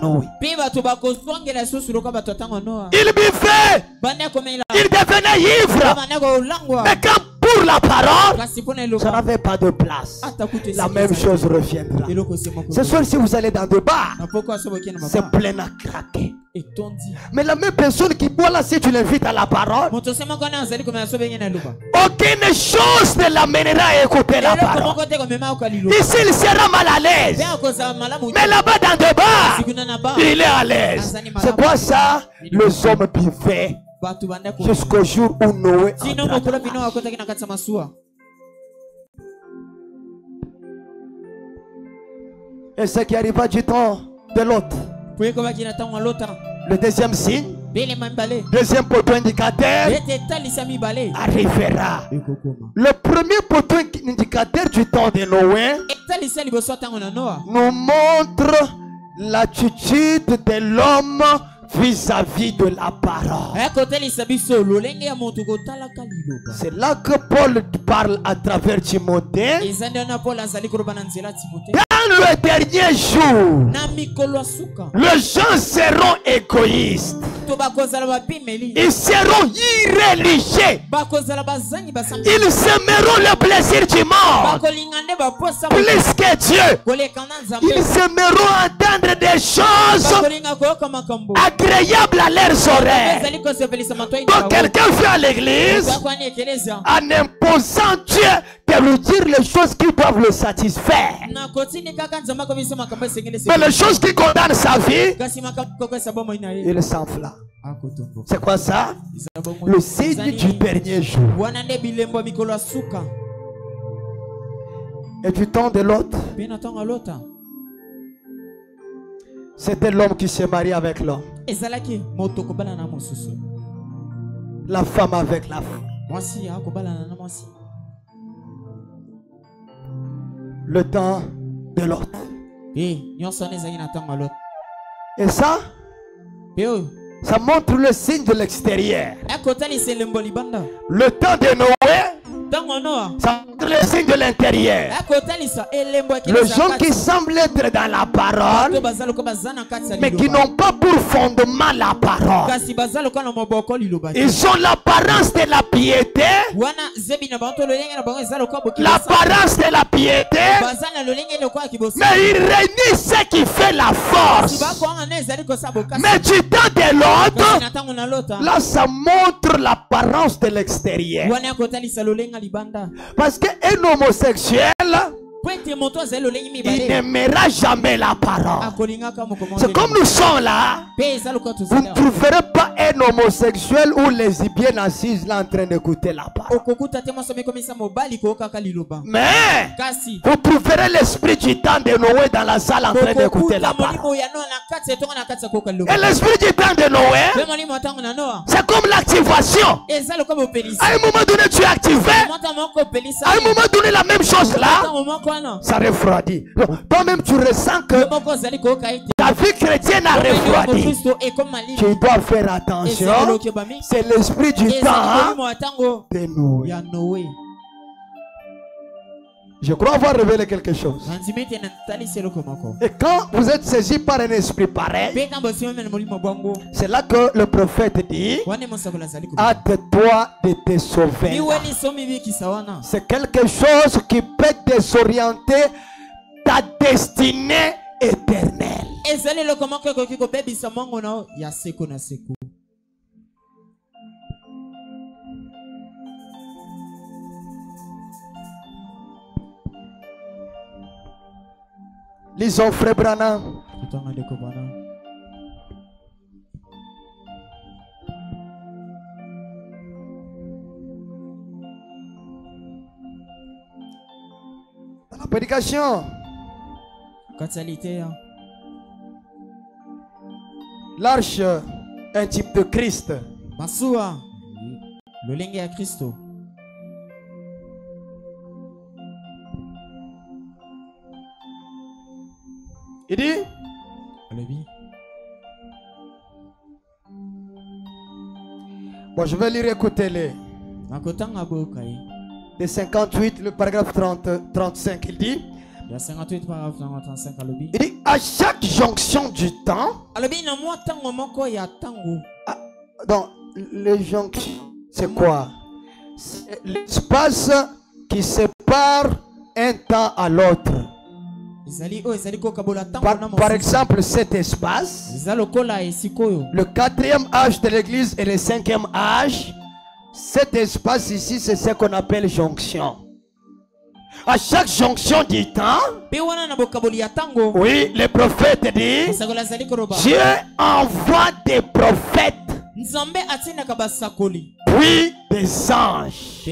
buvait, il devenait ivre. Mais quand pour la parole, ça n'avait pas de place. La même chose reviendra. Ce soir, si vous allez dans des bars, c'est plein à craquer. Mais la même personne qui boit là, si tu l'invites à la parole, aucune chose ne l'amènera à écouter la parole. Ici, il sera mal à l'aise. Mais là-bas, dans des bars, il est à l'aise. C'est quoi ça? Les hommes buvaient jusqu'au jour où Noé entra. Et ce qui arriva du temps de l'autre. Le deuxième signe, deuxième poteau indicateur arrivera. Le premier poteau indicateur du temps de Noé nous montre l'attitude de l'homme vis-à-vis de la parole. C'est là que Paul parle à travers Timothée. Dans le dernier jour, les gens seront égoïstes. Ils seront irréligieux. Ils aimeront le plaisir du monde plus que Dieu. Ils aimeront entendre des choses agréables à leurs oreilles. Donc quelqu'un vient à l'église en imposant Dieu de lui dire les choses qui doivent le satisfaire. Mais les choses qui condamnent sa vie, il s'enflamme. C'est quoi ça? Le signe du dernier jour. Et du temps de l'autre, c'était l'homme qui s'est marié avec l'homme. La femme avec la femme. Le temps de l'autre. Et ça, ça montre le signe de l'extérieur. Le temps de Noé, ça montre le signe de l'intérieur. Les gens qui semblent être dans la parole, mais qui n'ont pas pour fondement la parole. Ils ont l'apparence de la piété, l'apparence de la piété, mais ils réunissent ce qui fait la force. Mais du temps de l'autre, là ça montre l'apparence de l'extérieur. Parce qu'un homosexuel, il n'aimera jamais la parole. C'est comme nous sommes là. Vous ne trouverez pas un homosexuel ou lesbienne assise là en train d'écouter la parole. Mais vous trouverez l'esprit du temps de Noé dans la salle en train d'écouter la parole. Et l'esprit du temps de Noé, c'est comme l'activation. À un moment donné tu es activé. À un moment donné la même chose là, ça refroidit. Toi-même tu ressens que ta vie chrétienne a refroidi. Tu dois faire attention. C'est l'esprit du temps de Noé. Je crois avoir révélé quelque chose. Et quand vous êtes saisi par un esprit pareil, c'est là que le prophète dit: hâte-toi de te sauver. C'est quelque chose qui peut désorienter ta destinée éternelle. Lisons Frère Branham. Dans la prédication, l'arche est un type de Christ. Il dit, bon, je vais lire, écoutez-les. De 58, le paragraphe 35, il dit, il dit, à chaque jonction du temps, donc, les jonctions, c'est quoi? C'est l'espace qui sépare un temps à l'autre. Par exemple, cet espace, le 4e âge de l'église et le 5e âge, cet espace ici, c'est ce qu'on appelle jonction. À chaque jonction du temps, oui, le prophète dit, Dieu envoie des prophètes, puis des anges,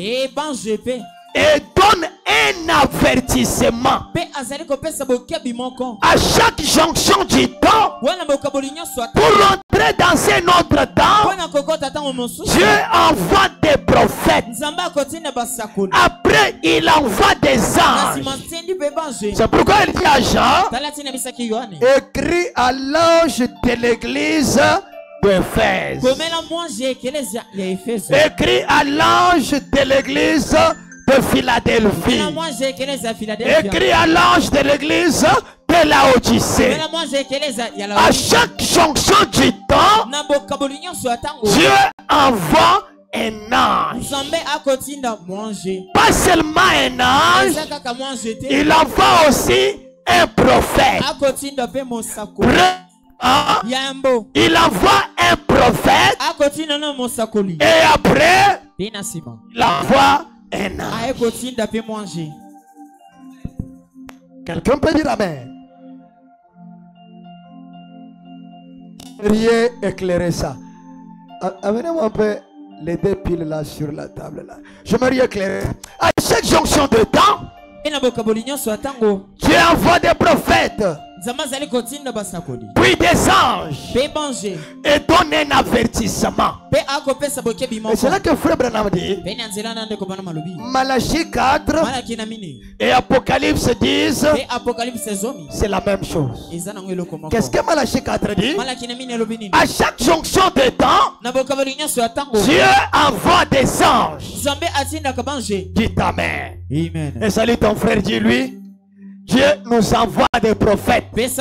et donne un avertissement à chaque jonction du temps pour rentrer dans un autre temps. Dieu envoie des prophètes, après il envoie des anges. C'est pourquoi il dit à Jean, écrit à l'ange de l'église d'Éphèse, écrit à l'ange de l'église de Philadelphie. Écrit à l'ange de l'église de Laodicée. À chaque jonction du temps, Dieu envoie un ange. Pas seulement un ange, il envoie aussi un prophète. Il envoie un prophète et après il envoie un ange. Quelqu'un peut dire amen. Rien éclairer ça. Amenez-moi un peu les deux piles là sur la table là. Je me éclairer. À chaque jonction de temps, Dieu envoie des prophètes, puis des anges, et donne un avertissement. Et c'est là que Frère Branham dit, Malachie 4 et Apocalypse 10, c'est la même chose. Qu'est-ce que Malachie 4 dit? À chaque jonction de temps, Dieu envoie des anges. Dis amen. Amen. Et salut ton frère, dis-lui, Dieu nous envoie des prophètes. Dis-lui,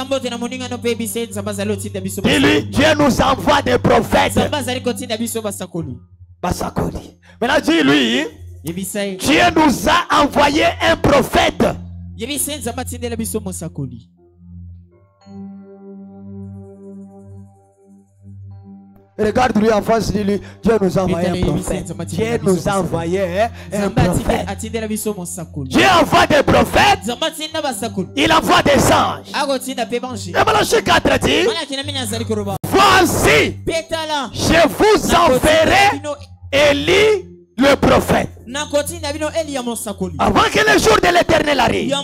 Dieu nous envoie des prophètes. Maintenant dis-lui, Dieu nous a envoyé un prophète. Regarde-lui en face, dis-lui, Dieu nous a envoyé un prophète. Dieu nous a envoyé un prophète. Dieu envoie des prophètes, il envoie des anges. Et Malachie 4 dit, voici, je vous enverrai Élie le prophète. Avant que le jour de l'Éternel arrive,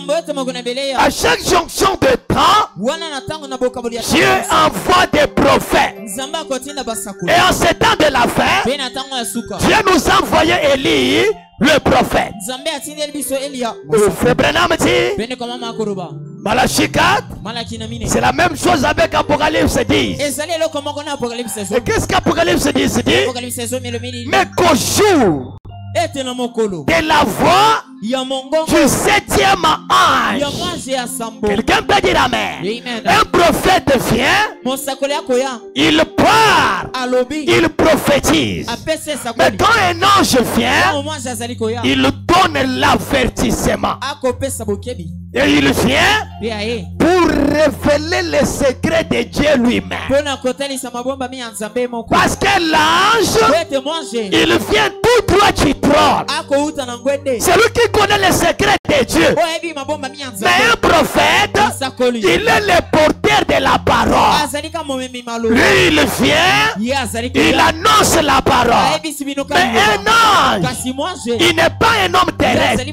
à chaque jonction de temps, Dieu envoie des prophètes. Et en ce temps de la fin, Dieu nous a envoyé Élie le prophète. Frère Branham dit, Malachie 4, c'est la même chose avec Apocalypse 10. Et qu'est-ce qu'Apocalypse 10 dit? Mais qu'au jour de la voix du 7e ange, quelqu'un peut dire amen. Un prophète vient, il part, il prophétise. Mais quand un ange vient, il donne l'avertissement. Et il vient pour révéler les secrets de Dieu lui-même. Parce que l'ange, il vient tout droit du trône. C'est lui qui connaît les secrets de Dieu. Mais un prophète, il est le porteur de la parole. Lui, il vient, il annonce la parole. Mais un ange, il n'est pas un homme terrestre,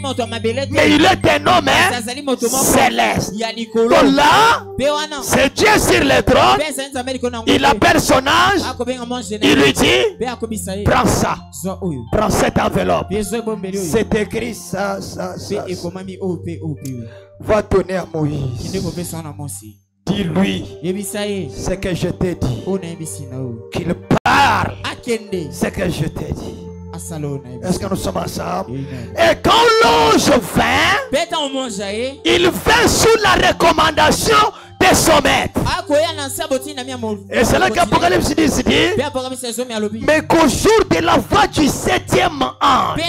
mais il est un homme céleste. Donc là, c'est Dieu sur le trône. Il appelle son ange, il lui dit, prends ça, prends cette enveloppe. C'est écrit ça. Va donner à Moïse. Dis-lui ce que je t'ai dit. Qu'il parle ce que je t'ai dit. Est-ce que nous sommes ensemble? Et quand l'ange vint, il vint sous la recommandation de son maître. Et c'est là qu'Apocalypse dit, mais qu'au jour de la voix du 7e ange,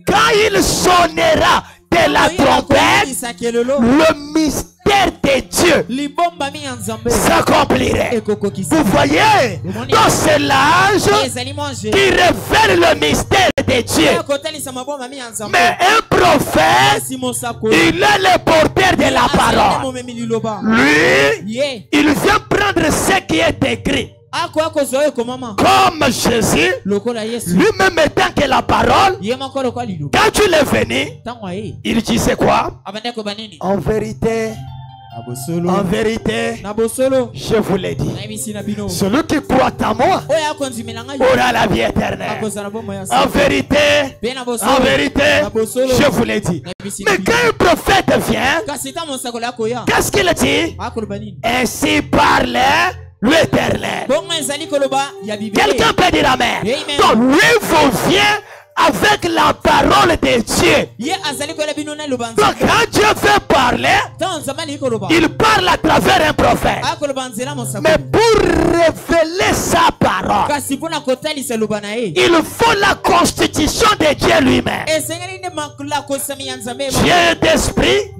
quand il sonnera de la trompette, le mystère de Dieu s'accomplirait. Vous voyez, dans ce l'ange qui révèle le mystère de Dieu. Mais un prophète, il est le porteur de la parole. Lui, il vient prendre ce qui est écrit. Comme Jésus, lui-même étant que la parole, quand tu l'es venu, il disait quoi? En vérité, je vous l'ai dit, celui qui croit en moi aura la vie éternelle. En vérité, je vous l'ai dit. Mais quand un prophète vient, qu'est-ce qu'il dit? Ainsi parlait l'Éternel. Quelqu'un peut dire amen. Donc lui vous vient avec la parole de Dieu. Donc quand Dieu veut parler, il parle à travers un prophète. Mais pour révéler sa parole, il faut la constitution de Dieu lui-même. Dieu est esprit,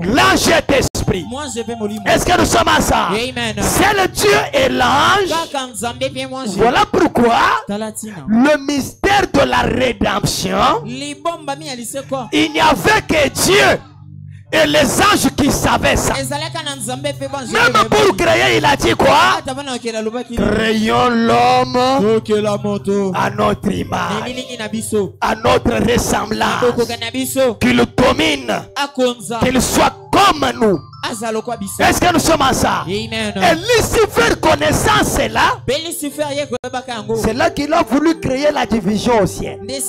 l'ange est esprit. Est-ce que nous sommes ensemble? C'est le Dieu et l'ange. Voilà pourquoi le mystère de la rédemption, il n'y avait que Dieu et les anges qui savaient ça. Même pour créer, il a dit quoi? Créons l'homme à notre image, à notre ressemblance, qu'il domine, qu'il soit comme nous. Est-ce que nous sommes ensemble? Et Lucifer connaissant cela, c'est là qu'il a voulu créer la division au ciel. Et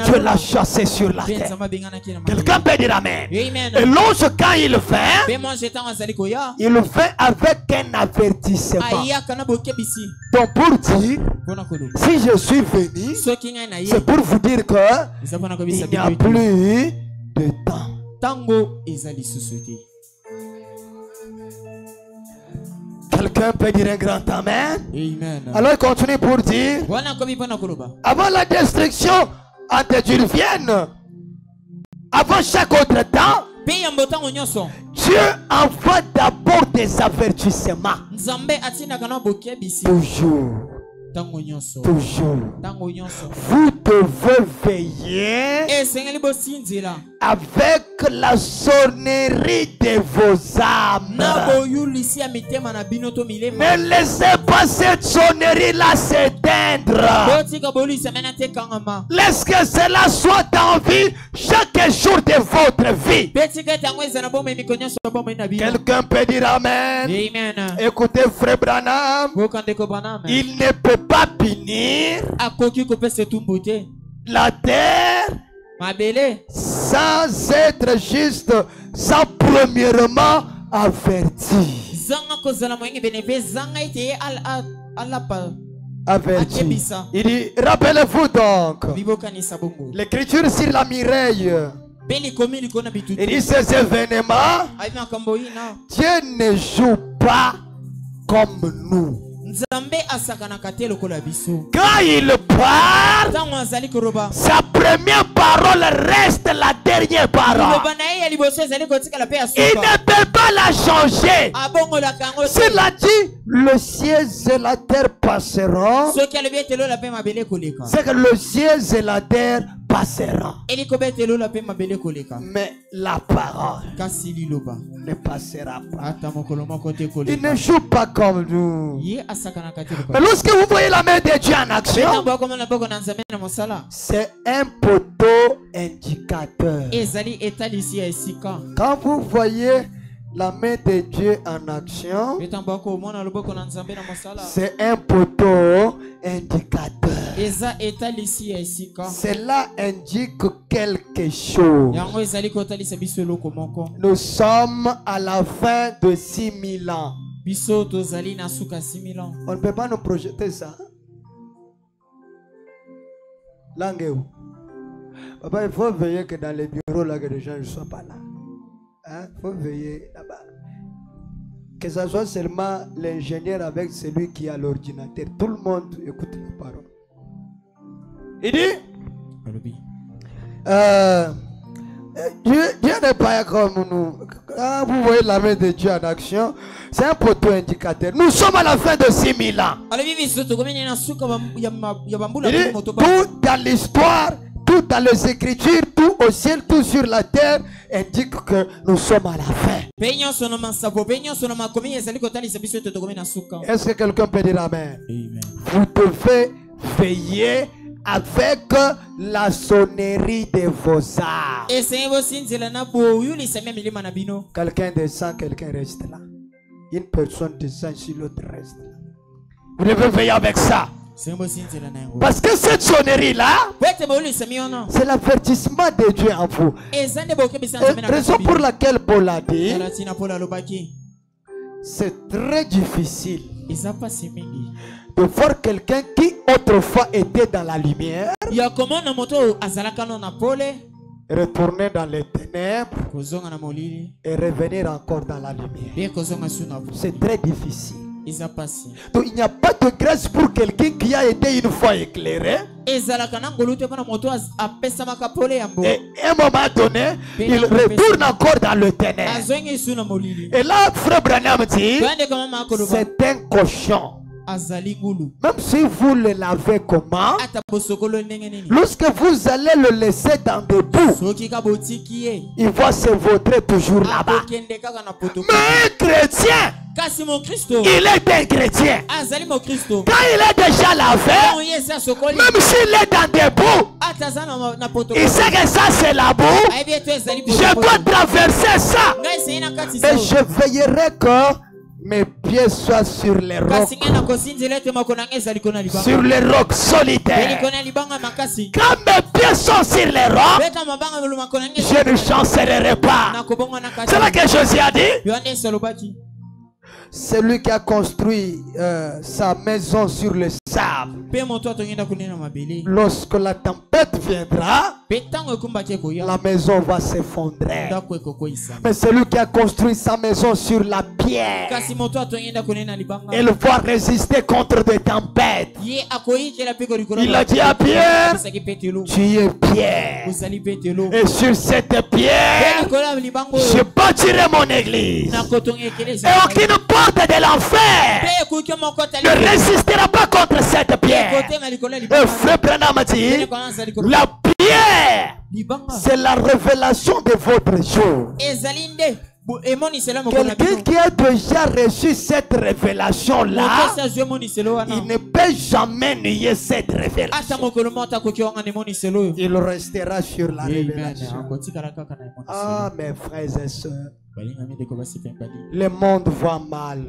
Dieu l'a chassé sur la terre. Quelqu'un peut dire amen. Et l'ange quand il fait avec un avertissement. Donc pour dire, si je suis venu, c'est pour vous dire que il n'y a plus de temps. Quelqu'un peut dire un grand amen? Amen. Alors continue pour dire, avant la destruction antédiluvienne, avant chaque autre temps, Dieu envoie d'abord des avertissements. Toujours. Vous devez veiller avec la sonnerie de vos âmes. Ne laissez pas cette sonnerie-là s'éteindre. Laissez que cela soit en vie chaque jour de votre vie. Quelqu'un peut dire amen. Écoutez, frère Branham, il ne peut pas punir la terre sans être juste, sans premièrement averti. Il dit, rappelez-vous donc l'écriture sur la Mireille. Il dit ces événements, Dieu ne joue pas comme nous. Quand il parle, sa première parole reste la dernière parole. Il ne peut pas la changer. S'il a dit le ciel et la terre passeront, c'est que le ciel et la terre passeront. Mais la parole ne passera pas. Il ne joue pas comme nous. Mais lorsque vous voyez la main de Dieu en action, c'est un poteau indicateur. Quand vous voyez la main de Dieu en action, c'est un poteau indicateur. Cela indique quelque chose. Nous sommes à la fin de 6000 ans. On ne peut pas nous projeter ça. Langueur. Papa, il faut veiller que dans les bureaux là, que les gens ne soient pas là. Il faut veiller là-bas. Que ce soit seulement l'ingénieur avec celui qui a l'ordinateur. Tout le monde écoute la parole. Il dit Dieu n'est pas comme nous. Quand vous voyez la main de Dieu en action, c'est un poteau indicateur. Nous sommes à la fin de 6000 ans. Il dit, tout dans l'histoire, tout dans les écritures, tout au ciel, tout sur la terre, indique que nous sommes à la fin. Est-ce que quelqu'un peut dire amen? Vous devez veiller avec la sonnerie de vos âmes. Quelqu'un descend, quelqu'un reste là. Une personne descend, si l'autre reste là. Vous devez veiller avec ça. Parce que cette sonnerie-là, c'est l'avertissement de Dieu en vous. Raison pour laquelle Paul a dit, c'est très difficile de voir quelqu'un qui autrefois était dans la lumière retourner dans les ténèbres et revenir encore dans la lumière. C'est très difficile. Donc il n'y a pas de grâce pour quelqu'un qui a été une fois éclairé. Et à un moment donné, il retourne encore dans le ténèbre. Et là, Frère Branham dit, c'est un cochon. Même si vous le lavez comment, lorsque vous allez le laisser dans des boues, il va se vautrer toujours là-bas. Mais un chrétien, il est un chrétien. Quand il est déjà lavé, même s'il est dans des boues, il sait que ça c'est la boue. Je dois traverser ça. Et je veillerai que mes pieds soient sur les rocs. Sur les rocs solitaires. Quand mes pieds sont sur les rocs, je ne chancellerai pas. C'est là que Josué a dit. Celui qui a construit sa maison sur le sable, lorsque la tempête viendra, la maison va s'effondrer. Mais celui qui a construit sa maison sur la pierre, elle va résister contre des tempêtes. Il a dit à Pierre, tu es pierre, et sur cette pierre je bâtirai mon église, et aucune porte de l'enfer ne résistera pas contre cette pierre. Et Frère Branham dit, la pierre, c'est la révélation de votre jour. Quelqu'un qui a déjà reçu cette révélation-là, il ne peut jamais nier cette révélation. Il restera sur la révélation. Ah, mes frères et sœurs, le monde va mal.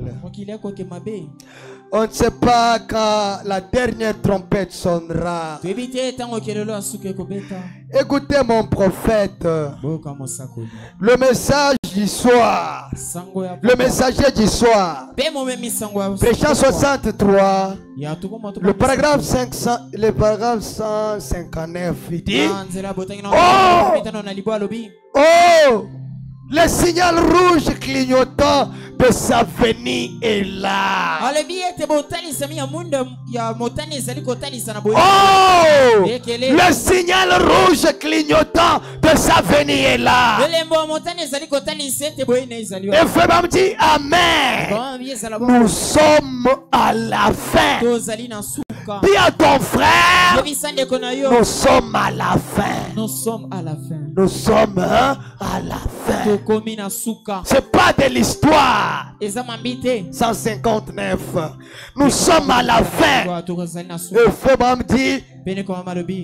On ne sait pas quand la dernière trompette sonnera. Écoutez mon prophète. Le message du soir. Le messager du soir. Péchant 63. Le paragraphe 159. Il dit, oh, le signal rouge clignotant de sa venue est là. Oh, le signal rouge clignotant de sa venue est là. Et Frère me dit, amen. Nous sommes à la fin. Dis à ton frère, nous sommes à la fin. Nous sommes à la fin. Nous sommes à la fin. C'est pas de l'histoire. 159. Nous sommes à la fin. Le frère me dit, amen.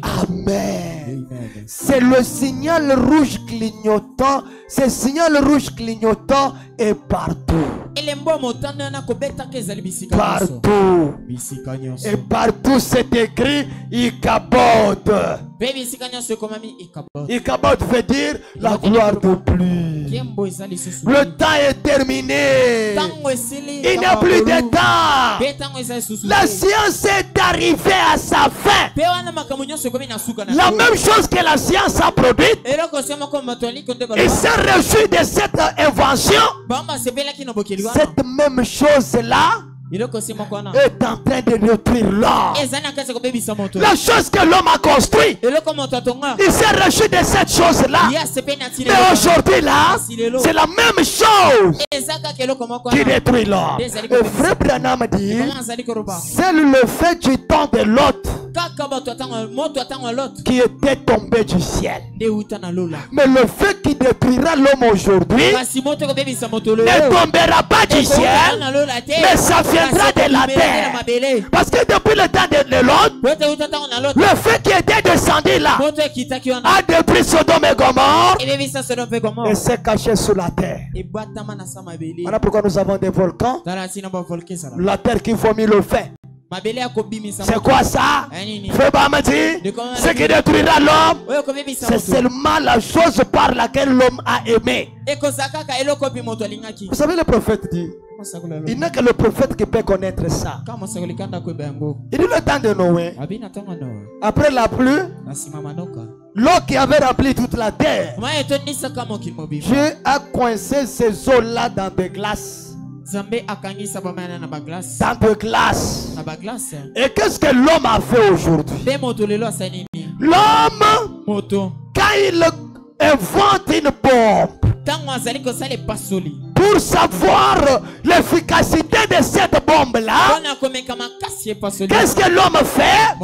C'est le signal rouge clignotant. Ce signal rouge clignotant est partout. Partout. Et partout c'est écrit Ichabod. Ichabod veut dire la gloire de plus. Le temps est terminé. Il n'y a plus de temps. La science est arrivée à sa fin. La même chose que la science a produite. Il s'est reçu de cette invention. Cette même chose-là est en train de détruire l'homme. La chose que l'homme a construite, il s'est reçu de cette chose-là. Mais aujourd'hui là, c'est la même chose qui détruit l'homme. Et Frère Branham dit, c'est le fait du temps de Lot qui était tombé du ciel. Mais le fait qui détruira l'homme aujourd'hui ne tombera pas du ciel, mais ça viendra de la terre. Parce que depuis le temps de Lot, le fait qui était descendu là a détruit Sodome et Gomorrhe et s'est caché sous la terre. Voilà pourquoi nous avons des volcans. La terre qui vomit le feu. C'est quoi ça? Frère Bamati, ce qui détruira l'homme, c'est seulement la chose par laquelle l'homme a aimé. Vous savez, le prophète dit, Il n'y a que le prophète qui peut connaître ça. Il dit le temps de Noé. Après la pluie, l'eau qui avait rempli toute la terre, Dieu a coincé ces eaux-là dans des glaces. Dans de glace. Et qu'est-ce que l'homme a fait aujourd'hui? L'homme, quand il invente une bombe pour savoir l'efficacité de cette bombe-là, qu'est-ce que l'homme fait?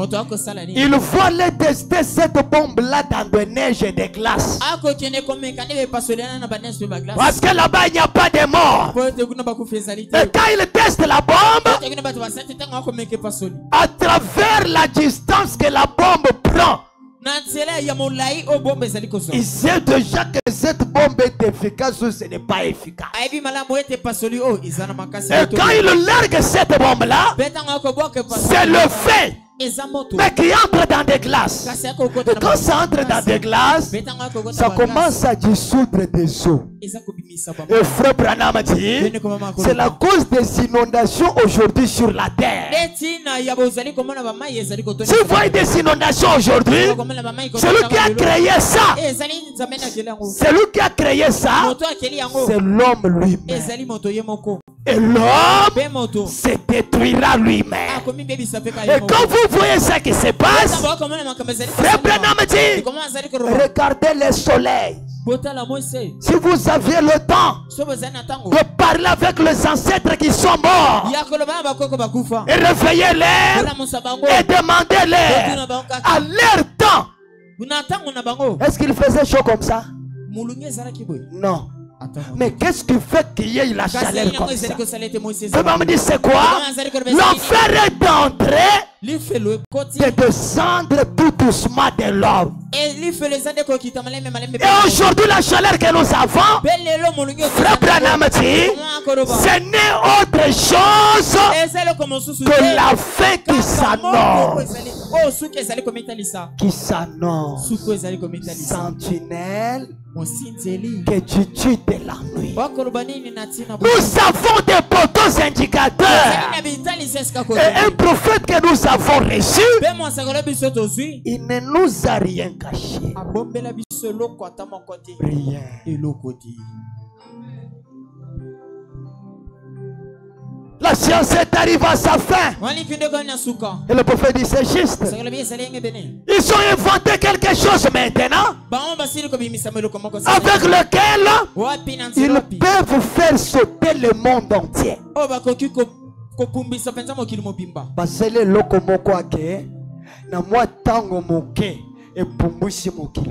Il faut aller tester cette bombe-là dans de neige et de glace. Parce que là-bas, il n'y a pas de mort. Et quand il teste la bombe, à travers la distance que la bombe prend, il sait déjà que cette bombe est efficace ou ce n'est pas efficace. Et quand il largue cette bombe-là, c'est le fait, mais qui entre dans des glaces. Et quand ça entre dans des glaces, ça commence à dissoudre des eaux. Et Frère Branham dit, c'est la cause des inondations aujourd'hui sur la terre. Si vous voyez des inondations aujourd'hui, celui qui a créé ça, c'est l'homme lui-même. Et l'homme se détruira lui-même. Et quand vous voyez ce qui se passe, Frère Branham dit, regardez le soleil. Si vous aviez le temps de parler avec les ancêtres qui sont morts, et réveillez-les et demandez-les à leur temps. Est-ce qu'il faisait chaud comme ça? Non. Mais qu'est-ce qui fait qu'il y ait la chaleur comme ça? Je me dis c'est quoi? L'enfer est entré de descendre tout doucement de l'homme. Et aujourd'hui la chaleur que nous avons, Frère Branham dit, ce n'est autre chose que la fin qui s'annonce. Qui s'annonce. Sentinelle que tu tues de la nuit. Nous avons des poteaux indicateurs. Et un prophète que nous avons reçu, il ne nous a rien caché. Rien. La science est arrivée à sa fin. Et le prophète dit c'est juste. Ils ont inventé quelque chose maintenant avec lequel ils peuvent faire sauter le monde entier. Basele lokomoko ake na mwa tango moke e pumbusi mokili.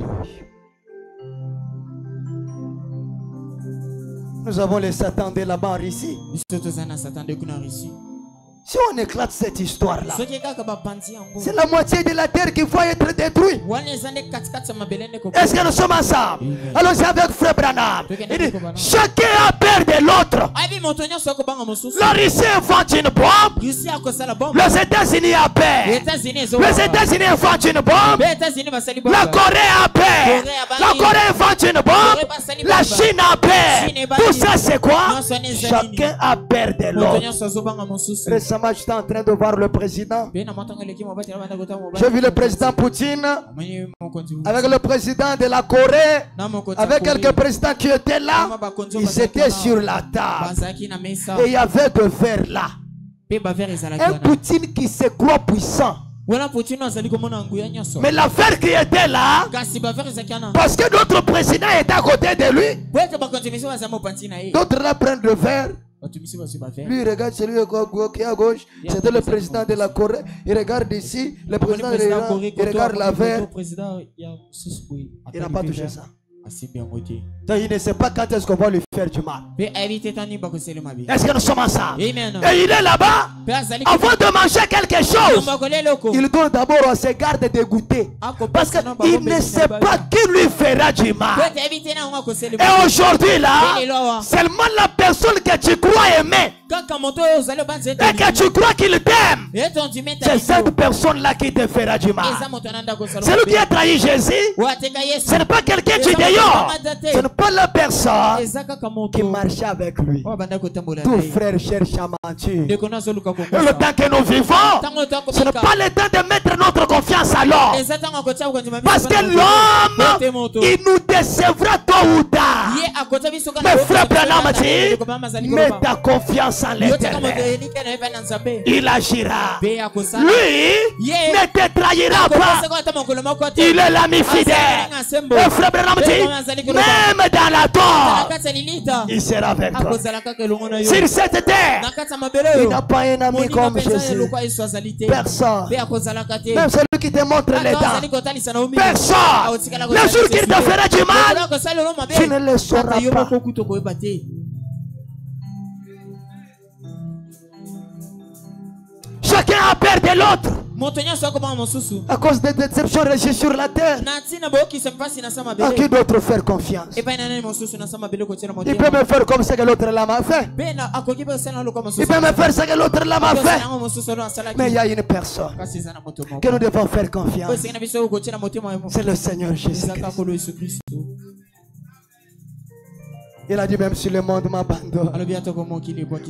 Nous avons les Satan de là-bas en Russie. Si on éclate cette histoire-là, c'est la moitié de la terre qui va être détruite. Est-ce que nous sommes ensemble? Allons-y avec Frère Branham. Il dit, chacun a peur de l'autre. La Russie invente une bombe. Les États-Unis a peur. Les États-Unis inventent une bombe. La Corée a peur. La Corée invente une bombe. La Chine a peur. Tout ça c'est quoi? Chacun a peur de l'autre. Récemment, j'étais en train de voir le président. J'ai vu le président Poutine avec le président de la Corée, avec quelques présidents qui étaient là. Ils étaient sur la table et il y avait de verre là. Un Poutine qui se croit puissant. Mais l'affaire qui était là, parce que notre président est à côté de lui, d'autres là prennent le verre. Lui il regarde celui qui est à gauche, c'était le président de la Corée. Il regarde ici, le président de l'Iran, il regarde la verre. Il n'a pas touché ça. Donc il ne sait pas quand est-ce qu'on va lui faire du mal. Est-ce que nous sommes ensemble? Et il est là-bas. Avant de manger quelque chose, il doit d'abord se garder de goûter. Parce qu'il ne sait pas qui lui fera du mal. Et aujourd'hui là, seulement la personne que tu crois aimer et que tu crois qu'il t'aime, c'est cette personne là qui te fera du mal. Celui qui a trahi Jésus, ce n'est pas quelqu'un qui dit Ce n'est pas la personne qui marchait avec lui. Tout frère cherche à mentir. Et le temps que nous vivons, ce n'est pas le temps de mettre notre confiance à l'homme. Parce que l'homme, il nous décevra tôt ou tard. Mais frère Branham dit, mets ta confiance en l'Éternel. Il agira. Lui ne te trahira pas. Il est l'ami fidèle. Et frère Branham dit, même dans la tort, il sera avec toi. Sur cette terre, il n'a pas un ami comme Jésus. Personne. Même celui qui te montre les dents. Personne. Le jour qu'il te fera du mal, tu ne le sauras pas. Chacun a peur de l'autre. À cause des déceptions reçues sur la terre. À qui d'autre faire confiance? Il peut me faire comme ça que l'autre l'a fait. Il peut me faire ça que l'autre l'a fait. Mais il y a une personne que nous devons faire confiance. C'est le Seigneur Jésus-Christ. Il a dit même si le monde m'abandonne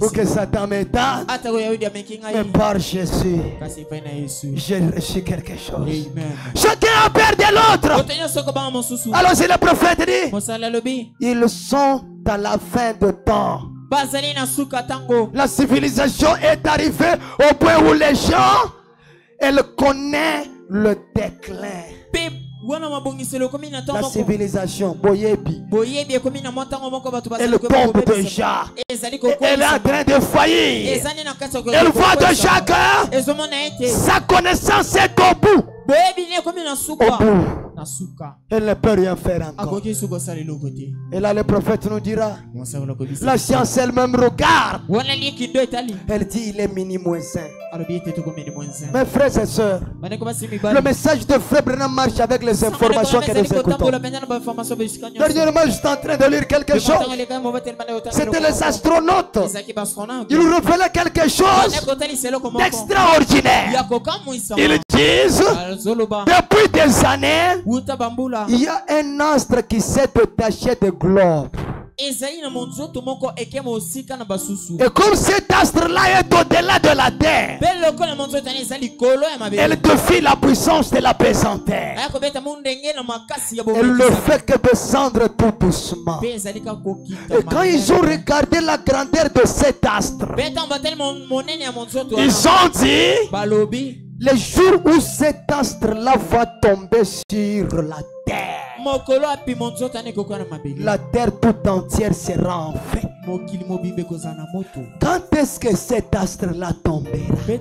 ou que Satan m'éteint, mais par Jésus, j'ai reçu quelque chose. Amen. Chacun a peur de l'autre. Alors c'est le prophète dit, ils sont dans la fin de temps. La civilisation est arrivée au point où les gens, elle connaît le déclin. La civilisation, Boyebi, elle tombe déjà. Elle est en train de faillir. Elle voit de chacun. Sa connaissance est au bout. Elle ne peut rien faire encore. Et là le prophète nous dira, la science elle-même regarde. Elle dit il est -1. Mes frères et sœurs, le message de Frère Branham marche avec les informations que nous écoutons. Dernièrement je suis en train de lire quelque chose. C'était les astronautes. Ils nous révélaient quelque chose d'extraordinaire. Ils disent, depuis des années, il y a un astre qui s'est détaché de globe. Et comme cet astre-là est au-delà de la terre, elle défie la puissance de la pesanteur. Elle ne fait que descendre tout doucement. Et quand ils ont regardé la grandeur de cet astre, ils ont dit, le jour où cet astre-là va tomber sur la terre, la terre tout entière sera en feu. Quand est-ce que cet astre-là tombera? Qui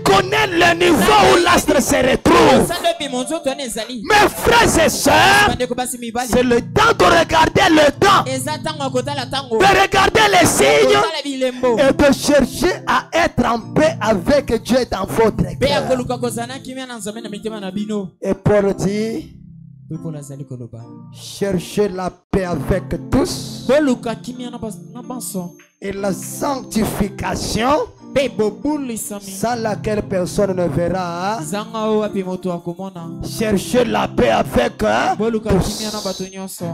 connaît le niveau où l'astre se retrouve? Mes frères et sœurs, c'est le temps de regarder le temps, de regarder les signes et de chercher à être en paix avec Dieu dans votre cœur. Et Paul dit, cherchez la paix avec tous et la sanctification, sans laquelle personne ne verra. Cherchez la paix avec tous.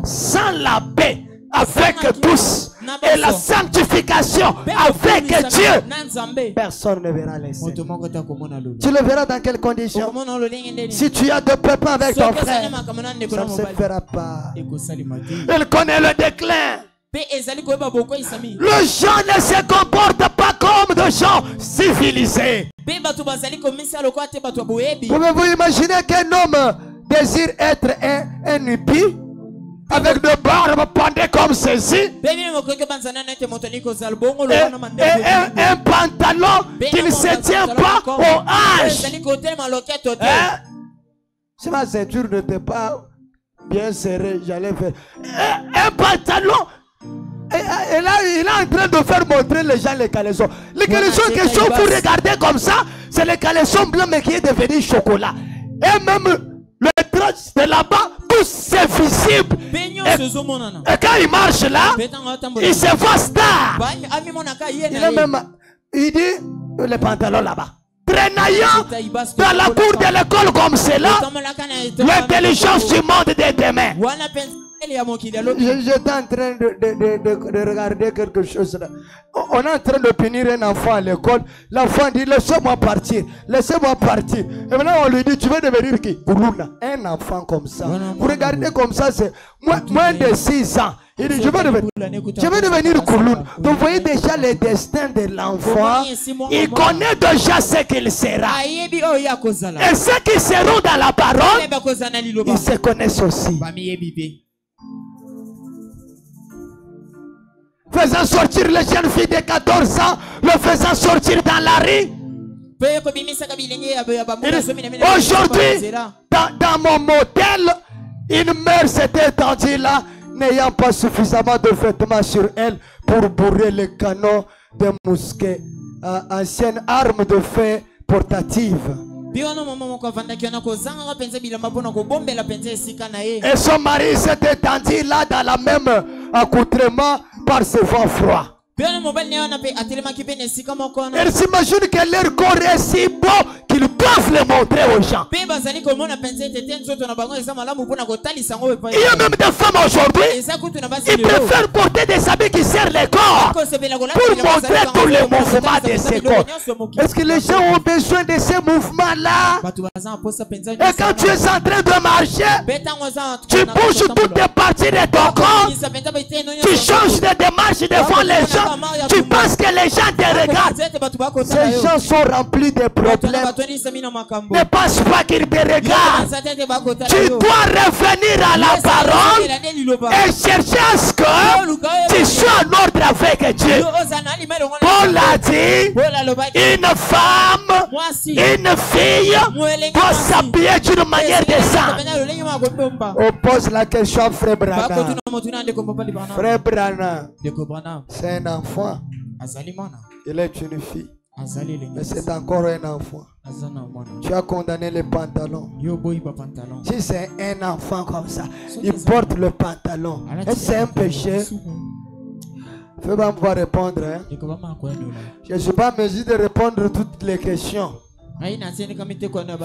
Sans la paix avec tous et la sanctification avec Dieu, personne ne verra les saints. Tu le verras dans quelles conditions? Si tu as de peuple avec ton frère, ça ne se fera pas. Il connaît le déclin. Le gens ne se comportent pas comme des gens civilisés. Pouvez-vous imaginer qu'un homme désire être un hippie avec des barbes pendées comme ceci et un pantalon qui ne se tient pas au hanche? Si ma ceinture n'était pas bien serrée, j'allais faire un pantalon. Et là, il est en train de faire montrer les gens les caleçons. Les caleçons que je vous regardez comme ça, c'est les caleçons blancs mais qui est devenu chocolat. Et même le trace de là-bas, tout c'est visible. Et quand il marche là, il se voit star. Il dit le pantalon là-bas. renaillant dans la cour de l'école comme cela, l'intelligence du monde de demain. J'étais en train de regarder quelque chose là. On est en train de punir un enfant à l'école. L'enfant dit laissez-moi partir, laissez-moi partir. Et maintenant on lui dit tu veux devenir qui? Un enfant comme ça. Vous regardez comme ça, c'est moins de 6 ans. Il dit je vais devenir Kouloun. Donc vous voyez déjà le destin de l'enfant. Il connaît déjà ce qu'il sera. Et ceux qui seront dans la parole, ils se connaissent aussi. Faisant sortir les jeunes filles de 14 ans, le faisant sortir dans la rue. Aujourd'hui, dans mon modèle, une mère s'était étendue là, n'ayant pas suffisamment de vêtements sur elle pour bourrer le canon de mousquet, ancienne arme de feu portative. Et son mari s'est étendu là dans la même accoutrement par ce vent froid. Elle s'imagine que leur corps est si beau qu'ils doivent le montrer aux gens. Il y a même des femmes aujourd'hui, ils préfèrent porter des habits qui serrent les corps pour montrer tous les mouvements de ces corps. Est-ce que les gens ont besoin de ces mouvements-là? Et quand tu es en train de marcher, tu bouges toutes les parties de ton corps, tu changes de démarche devant les gens. Tu penses que les gens te regardent? Ces gens sont remplis de problèmes. Ne pense pas qu'ils te regardent. Tu dois revenir à la parole et chercher à ce que tu sois en ordre avec Dieu. Paul a dit, une femme, une fille doit s'habiller d'une manière décente. On pose la question à Frère Branham. Frère Branham, c'est un enfant. Il est une fille. Mais c'est encore un enfant. Tu as condamné les pantalons. Si c'est un enfant comme ça, il porte le pantalon. Est-ce que c'est un péché? Je ne vais pas pouvoir répondre. Hein? Je ne suis pas en mesure de répondre à toutes les questions.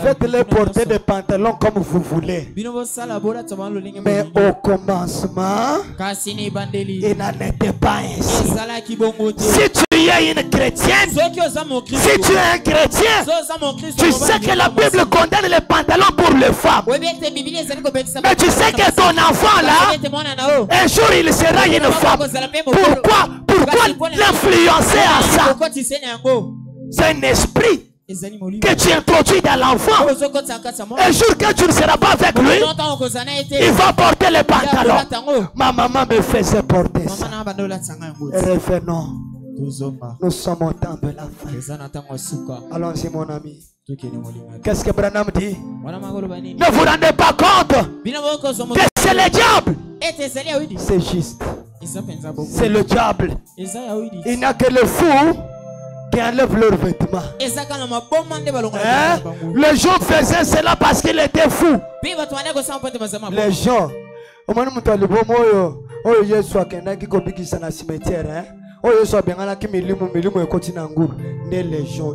Faites-les porter des pantalons comme vous voulez. Mais au commencement, il n'en était pas ainsi. Si tu es une chrétienne, si tu es un chrétien, tu sais que la Bible condamne les pantalons pour les femmes. Mais tu sais que ton enfant là, un jour il sera une femme. Pourquoi l'influencer à ça? C'est un esprit que tu introduis dans l'enfant. Un jour que tu ne seras pas avec lui, il va porter les pantalons. Ma maman me faisait porter ça. Revenons. Nous sommes au temps de la fin. Allons-y mon ami. Qu'est-ce que Branham dit? Ne vous rendez pas compte que c'est le diable. C'est juste. C'est le diable. Il n'y a que le fou qui enlève leurs vêtements. Hein? Les gens faisaient cela parce qu'ils étaient fous. Les gens,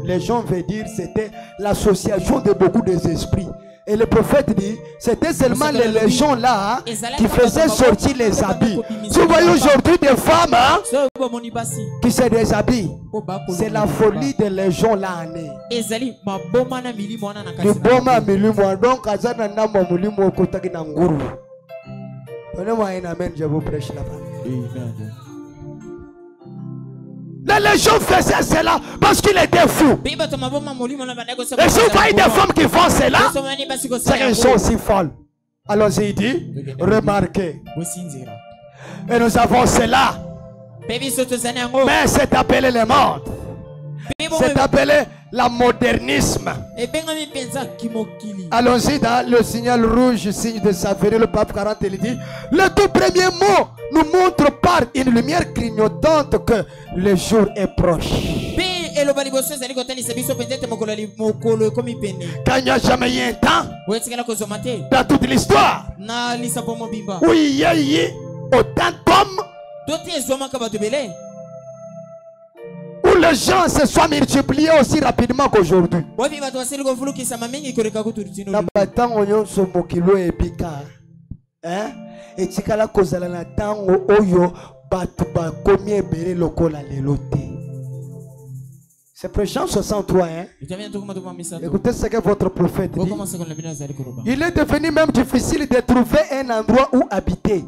les gens veut dire c'était l'association de beaucoup des esprits. Et le prophète dit, c'était seulement les légions là qui faisaient sortir les habits. Si vous voyez aujourd'hui des femmes qui se déshabillent, c'est la folie des légions là. Donc, donnez-moi un amen, je vous prêche la parole. Les légions faisaient cela parce qu'il était fou. Et si vous voyez des femmes qui font cela, c'est qu'elles sont aussi folles. Alors il dit, remarquez. Et nous avons cela. Mais c'est appelé le monde. C'est appelé la modernisme. Allons-y dans le signal rouge, signe de sa venue, le pape 40, il dit, le tout premier mot nous montre par une lumière clignotante que le jour est proche. Quand il n'y a jamais eu un temps dans toute l'histoire où il y a eu autant d'hommes, où les gens se soient multipliés aussi rapidement qu'aujourd'hui. Et tikala kozala na tango oyo batu ba komi ebele lokola lelote. C'est Jean 63, hein? Écoutez ce que votre prophète dit. Il est devenu même difficile de trouver un endroit où habiter.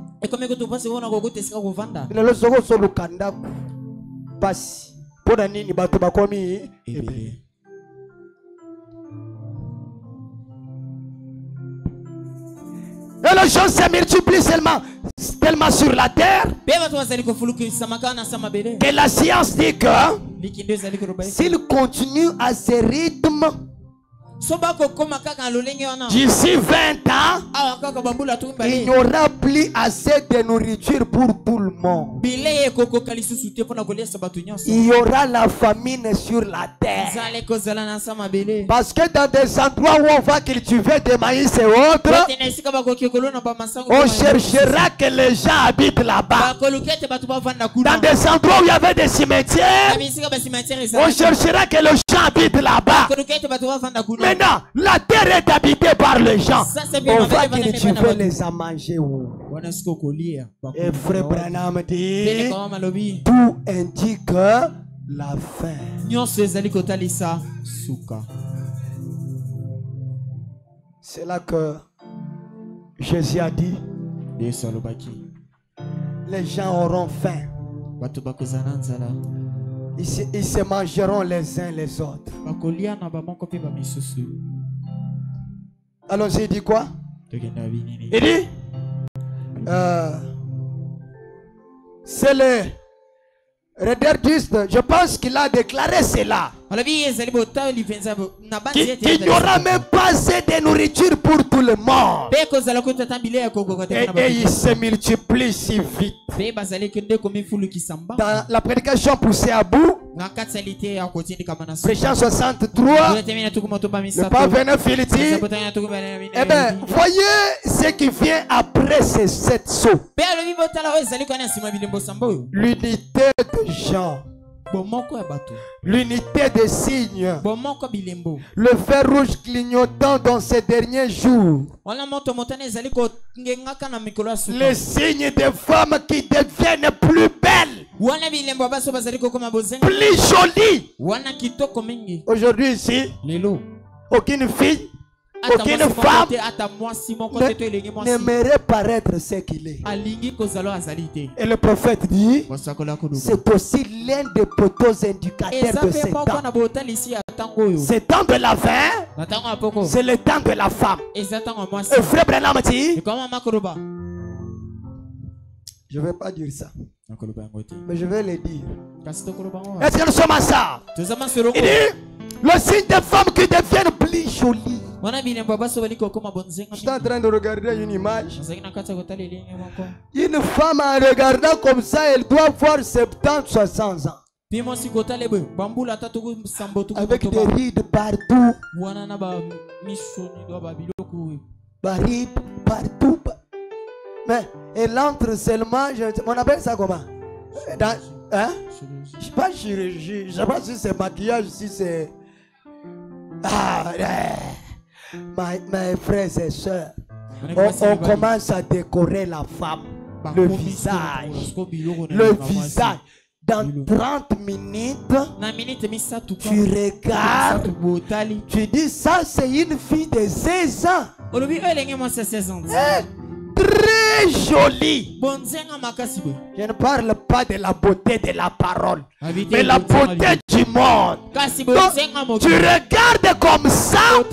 Et les gens se multiplient tellement sur la terre que la science dit que s'il continue à ce rythme, d'ici 20 ans, il n'y aura plus assez de nourriture pour tout le monde. Il y aura la famine sur la terre. Parce que dans des endroits où on va cultiver des maïs et autres, on cherchera que les gens habitent là-bas. Dans des endroits où il y avait des cimetières, on cherchera que les gens habitent là-bas. Maintenant, la terre est habitée par les gens. On va cultiver les à manger. Et frère Branham dit, tout indique la fin. C'est là que Jésus a dit, les gens auront faim. Ils se mangeront les uns les autres. Allons-y, il dit quoi? Il dit c'est le rédemptiste, je pense qu'il a déclaré cela. Qu'il n'y aura même pas assez de nourriture pour tout le monde. Et il se multiplie si vite. Dans la prédication poussée à bout, Jean 63, le pape Venef, il dit, eh bien, voyez ce qui vient après ces 7 sauts. L'unité de Jean. L'unité des signes. Le fer rouge clignotant dans ces derniers jours. Les signes des femmes qui deviennent plus belles, plus jolies. Aujourd'hui ici, aucune fille, aucune femme n'aimerait paraître ce qu'il est. Et le prophète dit, c'est aussi l'un des poteaux indicateurs de ces temps. C'est le temps de la fin, c'est le temps de la femme. Et frère Branham dit, je ne vais pas dire ça, mais je vais le dire. Est-ce que nous sommes à ça? Il dit, le signe des femmes qui deviennent plus jolies. Je suis en train de regarder une image. Une femme en regardant comme ça, elle doit avoir 70-60 ans. Avec des rides partout. Rides partout. Mais elle entre seulement, on appelle ça comment? Dans, hein? Je ne sais pas chirurgie, je ne sais pas si c'est maquillage, si c'est... mes frères et sœurs, on commence à décorer la femme, le visage. Dans 30 minutes, tu regardes, tu dis ça c'est une fille de 16 ans. Très jolie. Je ne parle pas de la beauté de la parole, mais la beauté du monde. Donc, tu regardes comme ça,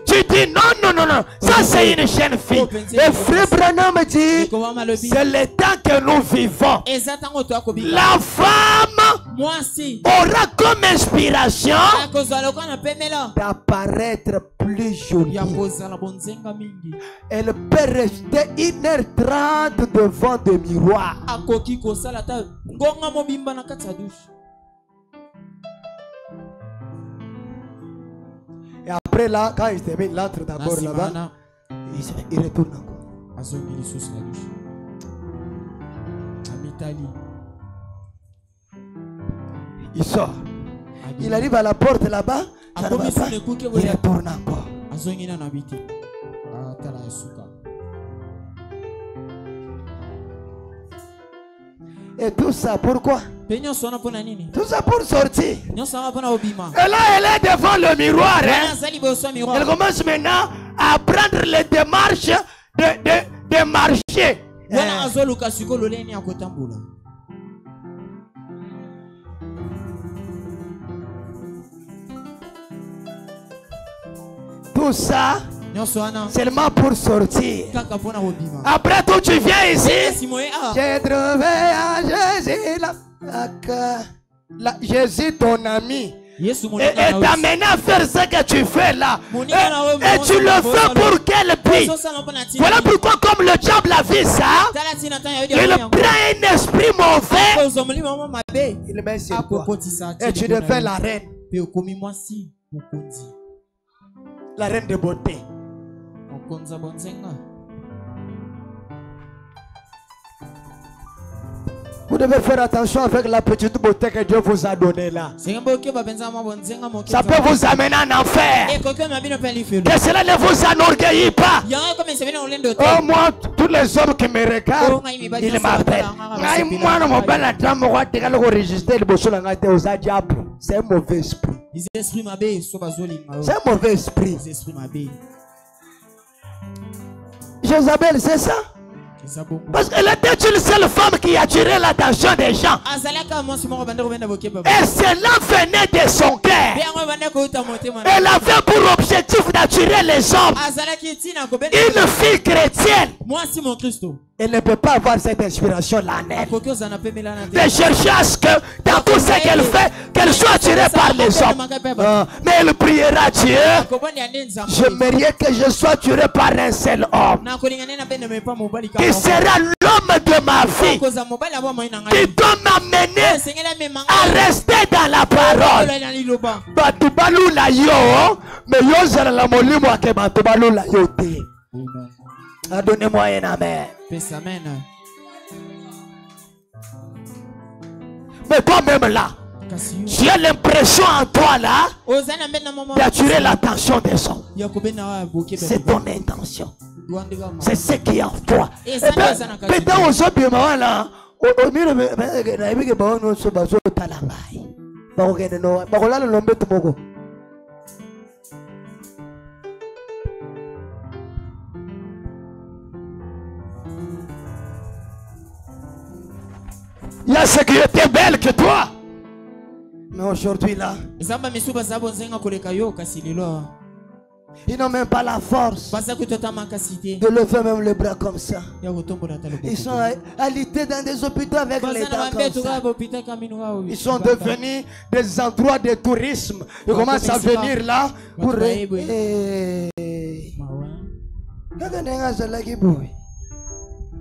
tu dis non, ça c'est une jeune fille. Et frère Branham dit, c'est le temps que nous vivons. La femme aura comme inspiration d'apparaître plus jolie. Elle peut rester 1h30 devant des miroirs. Et après là, quand il termine, il entre d'abord là-bas, il retourne encore. Il sort. Il arrive à la porte là-bas. Ça ne va pas. Il retourne encore. Et tout ça pourquoi? Tout ça pour sortir. Et là, elle est devant le miroir. Hein? Elle commence maintenant à prendre les démarches de marcher. Tout ça seulement pour sortir. Après tout, tu viens ici. J'ai trouvé à Jésus là. Jésus, ton ami. Et t'as maintenant à faire ce que tu fais là. Et tu le fais pour quel but? Voilà pourquoi, comme le diable a vu ça, il prend un esprit mauvais. Il met sur toi. Et tu deviens la reine. La reine de beauté. Vous devez faire attention avec la petite beauté que Dieu vous a donnée là. Ça peut vous amener en enfer. Que cela ne vous enorgueillit pas. Oh, moi, tous les hommes qui me regardent, ils m'appellent. C'est un mauvais esprit. C'est un mauvais esprit. Jézabel, c'est ça? Parce qu'elle était une seule femme qui attirait l'attention des gens. Et cela venait de son cœur. Elle avait pour objectif d'attirer les hommes. Une fille chrétienne. Elle ne peut pas avoir cette inspiration là. De chercher à ce que dans tout ce qu'elle fait, qu'elle soit attirée par les hommes. Mais elle priera Dieu. J'aimerais que je sois attiré par un seul homme. Qui sera l'homme de ma vie. Qui doit m'amener à rester dans la parole. Donnez-moi un amen. Mais toi-même là, tu as l'impression en toi là d'attirer l'attention des hommes. C'est ton intention. C'est ce qui est en toi. Peut-être aux autres là, au milieu de il y a ceux qui étaient belles que toi. Mais aujourd'hui là, ils n'ont même pas la force de lever même les bras comme ça. Ils sont alités dans des hôpitaux avec les dents comme ça. Ils sont devenus des endroits de tourisme. Ils commencent à venir là pour...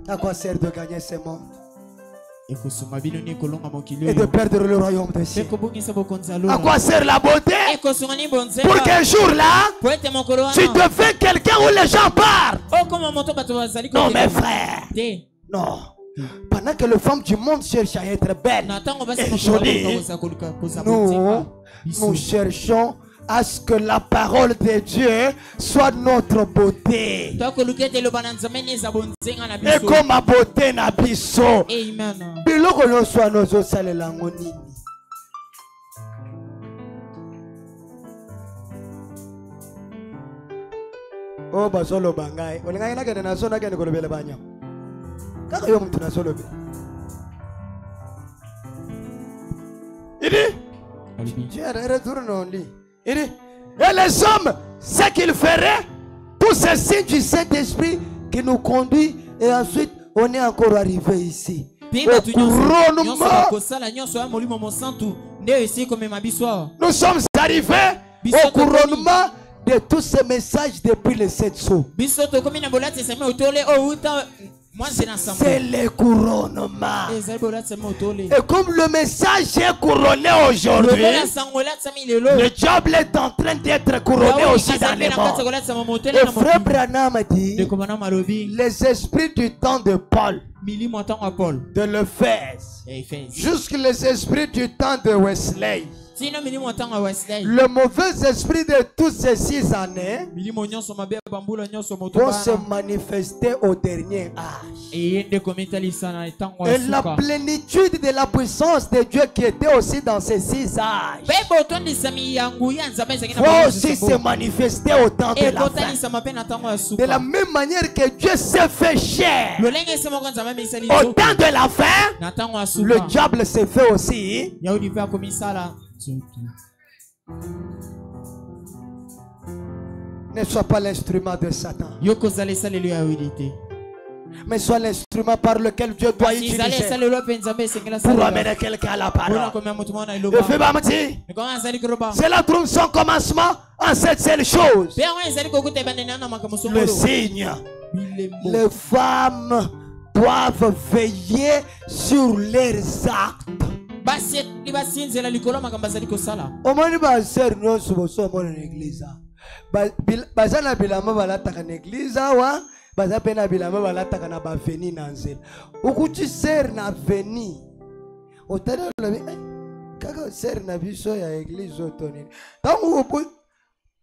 À quoi sert de gagner ces mondes et de perdre le royaume des cieux? À quoi sert la beauté? Pour qu'un jour là, tu deviens quelqu'un où les gens parlent. Non mes frères, non. Pendant que les femmes du monde cherchent à être belles et jolies, nous cherchons à ce que la parole de Dieu soit notre beauté. Et comme ma beauté n'a biso. Biloko no soit nos salela ngoni. Oh basolo bangai. Olinga ina kena sona kena kolobele banya. Kaka yo mtu na solo be. Idi? Tu retourne on lit. Et les hommes, ce qu'ils feraient, tous ces signes du Saint-Esprit qui nous conduit, et ensuite on est encore arrivé ici. Au couronnement. Nous sommes arrivés au couronnement de tous ces messages depuis les 7 sceaux. C'est le couronnement. Et comme le message est couronné aujourd'hui, le diable est en train d'être couronné aussi dans les morts. Et frère Branham dit, les esprits du temps de Paul, de l'Éphèse, jusqu'aux esprits du temps de Wesley, Le mauvais esprit de toutes ces 6 années vont se manifester au dernier âge. Et la plénitude de la puissance de Dieu qui était aussi dans ces 6 âges va aussi se manifester au temps de la fin. De la même manière que Dieu s'est fait chair au temps de la fin, le diable s'est fait aussi. Ne sois pas l'instrument de Satan, mais sois l'instrument par lequel Dieu doit utiliser pour amener quelqu'un à la parole. C'est la trompe son commencement en cette seule chose. Le signe. Les femmes doivent veiller sur leurs actes. Omoni ba ser no suboso mo na église. Bazana bilama balataka na église wa, baza pena bilama balataka na ba veni na nzela. Ukuti ser na veni. Otana lobi kaka ser na biso ya église otoni. Tangu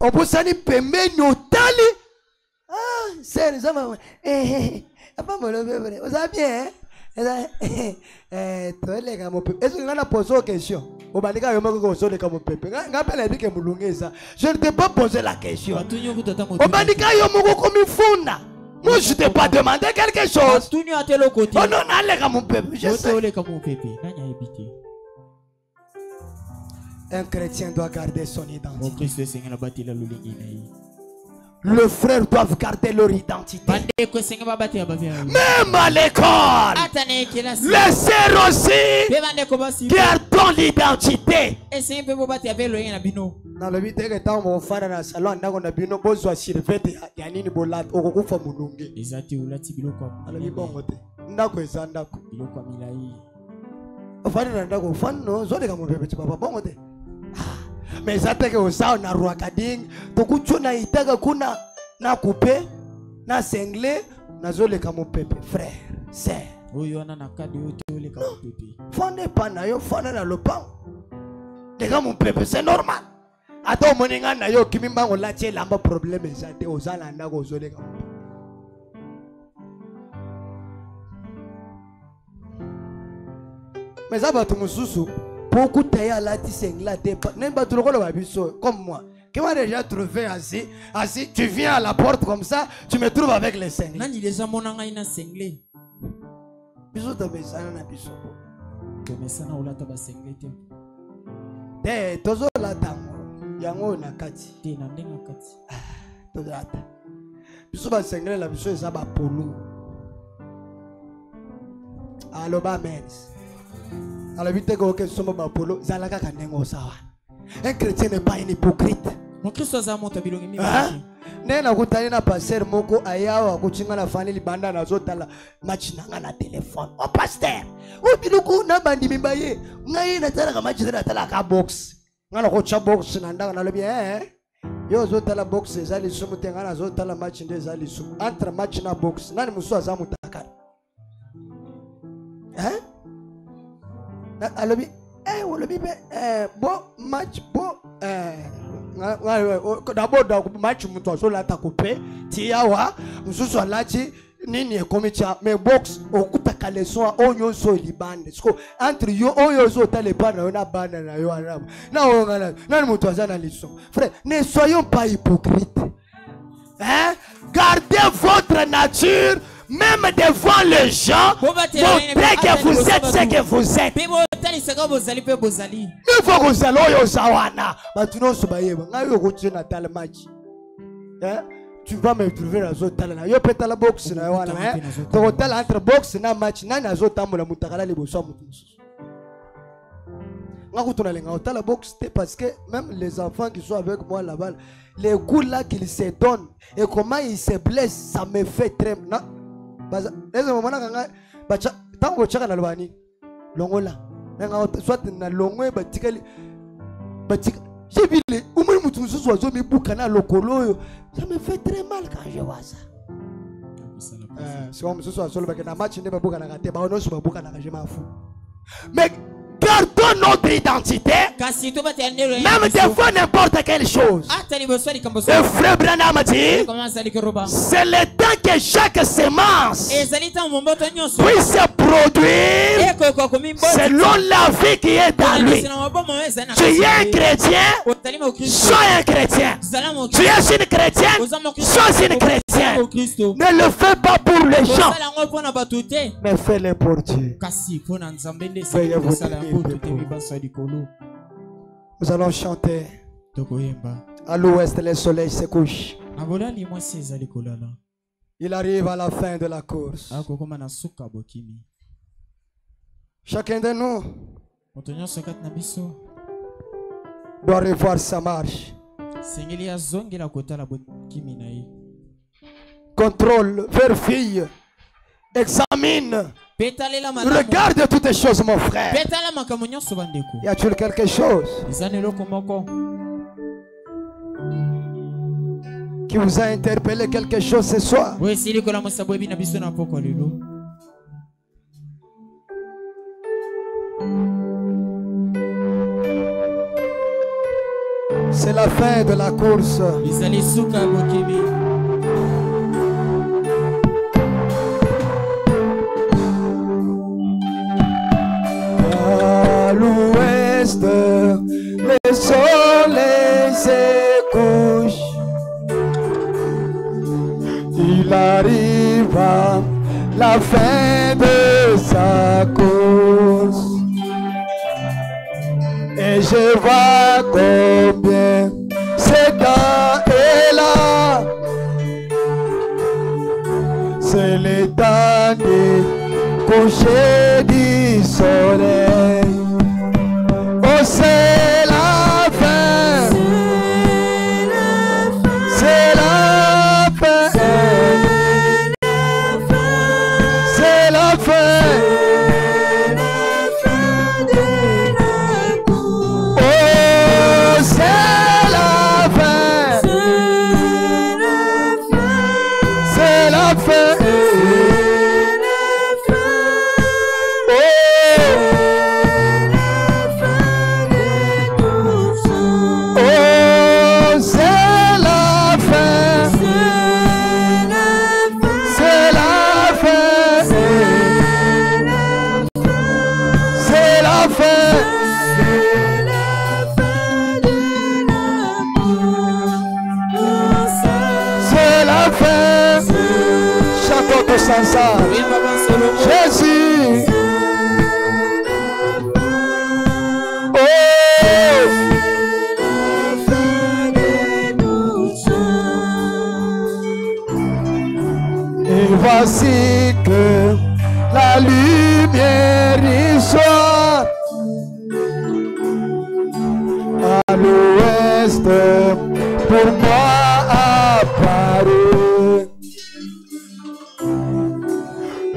opusani pembeni otali. Ah, ser zama apa mo lobi. Oza bien est-ce que a posé une question? Je ne t'ai pas posé la question. Moi, je ne t'ai pas demandé quelque chose. Oh non, mon peuple. Un chrétien doit garder son identité. Le frère doivent garder leur identité. Même à l'école, les sœurs aussi gardons l'identité. Dans le but que tant mon frère dans le salon, on a bien besoin de surveiller. Il y a une bolade au coup de moulungue. Alors bon côté, ndako ezandako. Ofana ndako, ofana zole kama bebe papa bon côté. Mais ça fait que ça on a roi kading to kuchuna itaka kuna na couper na sengle na zole kama pepe frère c'est oyo na kadi yote ole kama pepe fane pana yo fane na lopang de kama pepe c'est normal ata moninga na yo kimimba ngolache lamba problème ça te ozala ndako zole kama mais ça va tout mususu. Beaucoup de la comme moi, qui m'a déjà trouvé assis, tu viens à la porte comme ça, tu me trouves avec les cinglés. Bisous de mes amis, bisous. Tozo la tango, yango na kati. Tozo la tango. Bisous ba cinglé la bisous ça ba polo. Allo ba mens. Un chrétien n'est pas un hypocrite. Mon Christ a monté bilongi. Nena kutani na pasteur moko ayawa kuchinga na fani libanda na zotala machinanga na téléphone. Oh pasteur, o biluku na bandi mimbaye. Ngai na tala ka machira tala ka box. Ngana ko cha box na ndanga na lobi yo zotala box ezali sumu tenga na zotala match nde ezali sumu. Entre match na box nani musu azamu takara. Alobi bon match bon d'abord match muto so la ta couper tiawa mususu alachi nini ekomicha mais box okuta kaleso onyo so libande siko entre yo oyo so tale bana na bana na yo arab na ngana nani muto azana liso frère ne soyons pas hypocrites gardez votre nature. Même devant les gens, montrez que vous êtes ce que vous êtes. Il faut que vous alliez au Sawana. Tu vas me trouver dans un talent. Je peux la boxe. Tu vas entre boxe et match. Parce que même les enfants qui sont avec moi là-bas, les coups là qu'ils se donnent et comment ils se blessent, ça me fait très mal. Tango chaka na lwani longola soit na longwe batikali batika jebile umuri mutu mususu wazo mibuka na lokolo ça me fait très mal quand je vois ça c'est comme mususu wazo baka na match ne babuka na kate ba ono su babuka na je m'en fous mais que perdons notre identité, même des fois n'importe quelle chose. Le frère Branham dit, c'est le temps que chaque semence puisse se produire selon la vie qui est en lui. Tu es un chrétien, sois un chrétien. Tu es une chrétienne, sois une chrétienne. Ne le fais pas pour les gens, mais fais-le pour Dieu. Nous allons chanter. À l'ouest, le soleil se couche. Il arrive à la fin de la course. Chacun de nous doit revoir sa marche. Contrôle, vérifie, examine. Regarde toutes les choses, mon frère. Y a-t-il quelque chose qui vous a interpellé, quelque chose ce soir? C'est la fin de la course. À l'ouest, le soleil se couche. Il arrive à la fin de sa course. Et je vois combien c'est temps et là. C'est le temps du coucher du soleil. Oh, c'est la fin. C'est la fin. C'est la fin. Jésus, et voici que la lumière y soit à l'ouest pour moi apparu.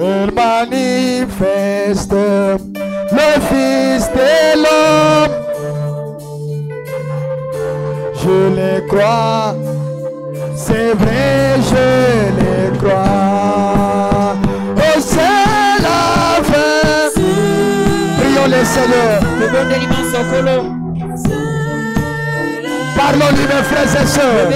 Elle manifeste le Fils de l'homme. Je le crois, c'est vrai, je le crois. Oh, c'est la fin. Prions le Seigneur. Parlons-lui, mes frères et sœurs.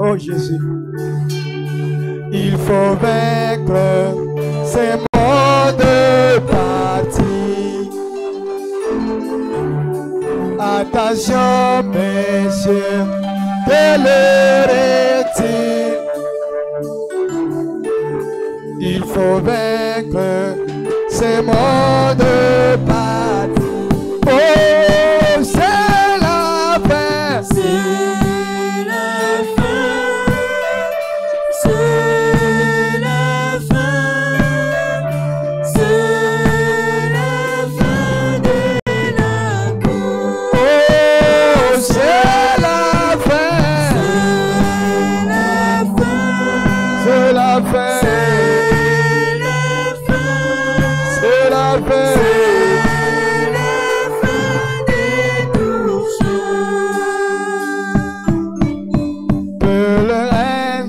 Oh Jésus, il faut vaincre ces mots de partie. Attention, messieurs, de l'heure est-il. Il faut vaincre ces mots de partie. Oh, c'est la paix. c'est la fin, c'est la fin, pèlerin,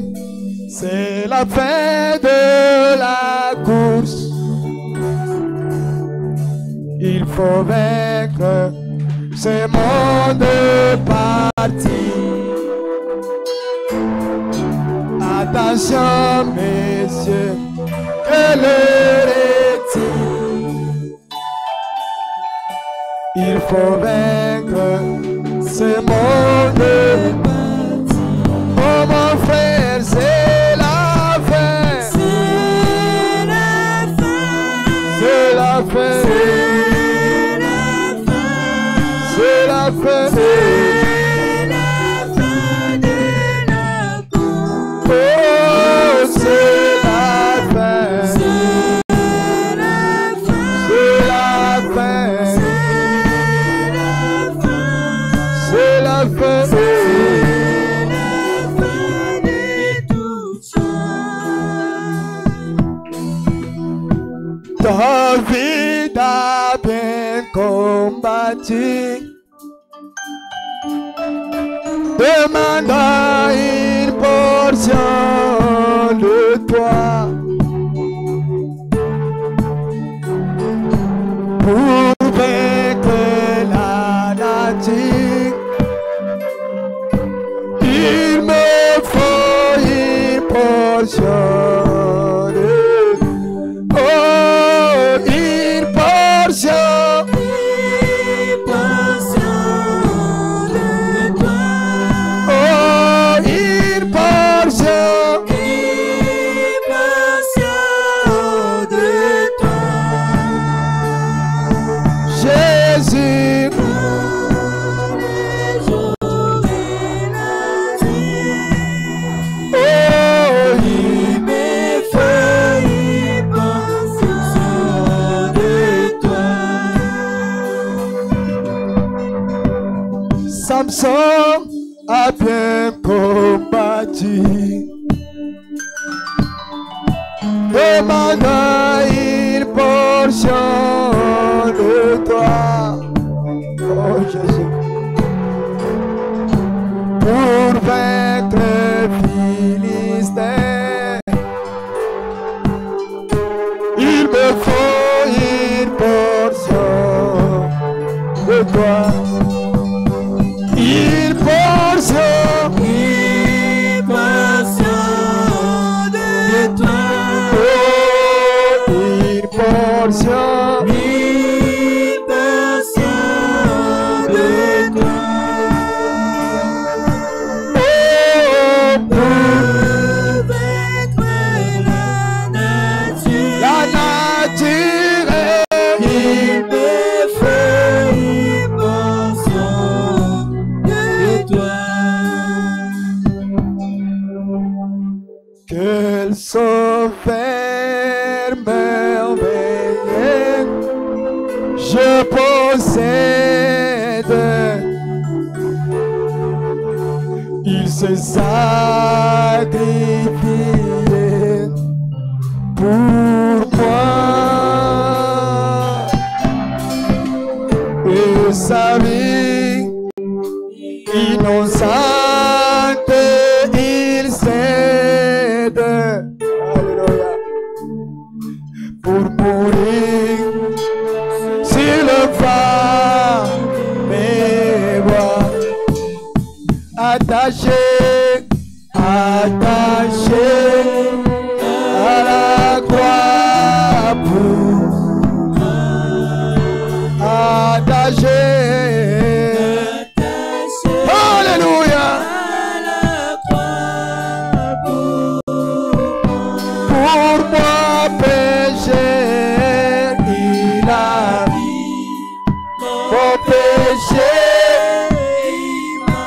c'est la fin de la course. Il faut vaincre ce monde parti. Attention, messieurs, que l'heure est-il? Il faut vaincre ce monde parti. Oh mon frère, c'est la fin. C'est la fin. C'est la fin. C'est la fin. C'est la fin de la course. Oh, c'est la fin. C'est la fin. C'est la fin. C'est la fin. C'est la fin de tout ça. David a bien combattu. Demande une portion de toi pour vaincre la nature. Il me faut une portion de une portion. Samson a bien combattu. Demande une portion de toi, oh Jésus, pour vaincre Philistin. Il me faut une portion de toi. Une portion de toi. Oh, une portion de toi. Oh, pour vaincre la nature. La nature, il me faut une portion de toi. Quel sauveur merveilleux je possède. Il s'est sacrifié pour moi et sa vie innocente il cède. Alléluia. Pour mourir sur le phare mes voix attaché à la croix pour attaché. Alléluia. Pour moi péché, il a mon péché, il m'a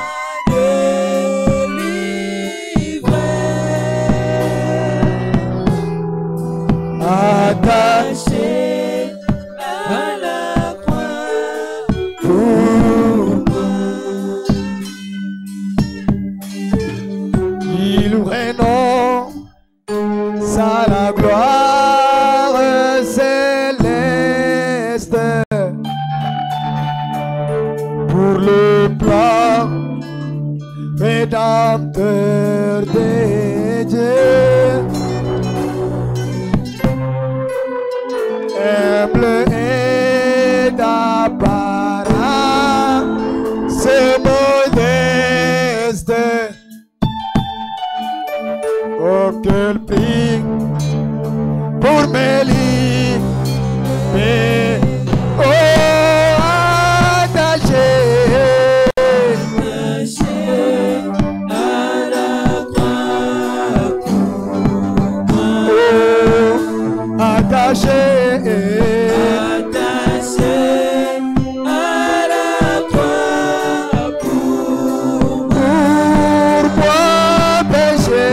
à la gloire céleste pour le plan rédempteur des dieux. Humble et d'apparence modeste. Oh, quel prix pour me libérer. Oh, attaché à la croix pour moi. Oh, attaché à la croix pour moi péché.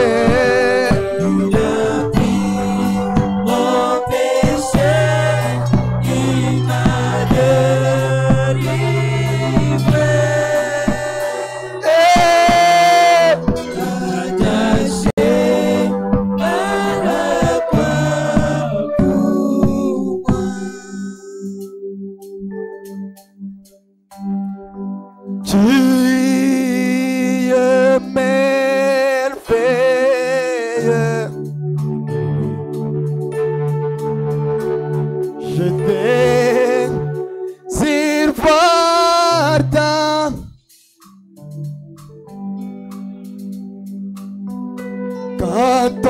Tu es merveilleux. Je désire voir ta quand on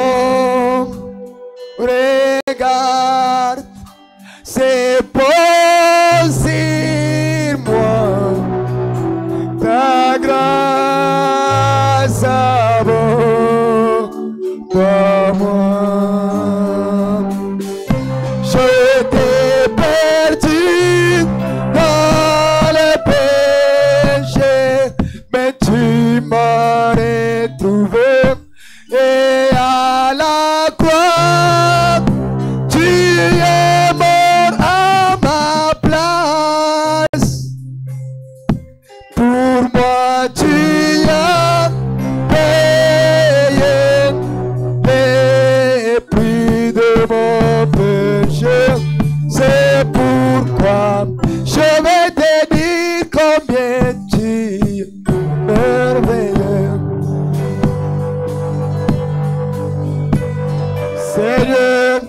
regarde, c'est posé moi. Ta grâce vaut pour moi. Je t'ai perdu dans le péché, mais tu m'as retrouvé. Et à la croix, tu es mort à ma place. Pour moi tu as payé les prix de mon péché. C'est pourquoi je vais te dire combien tu es merveilleux. Seigneur,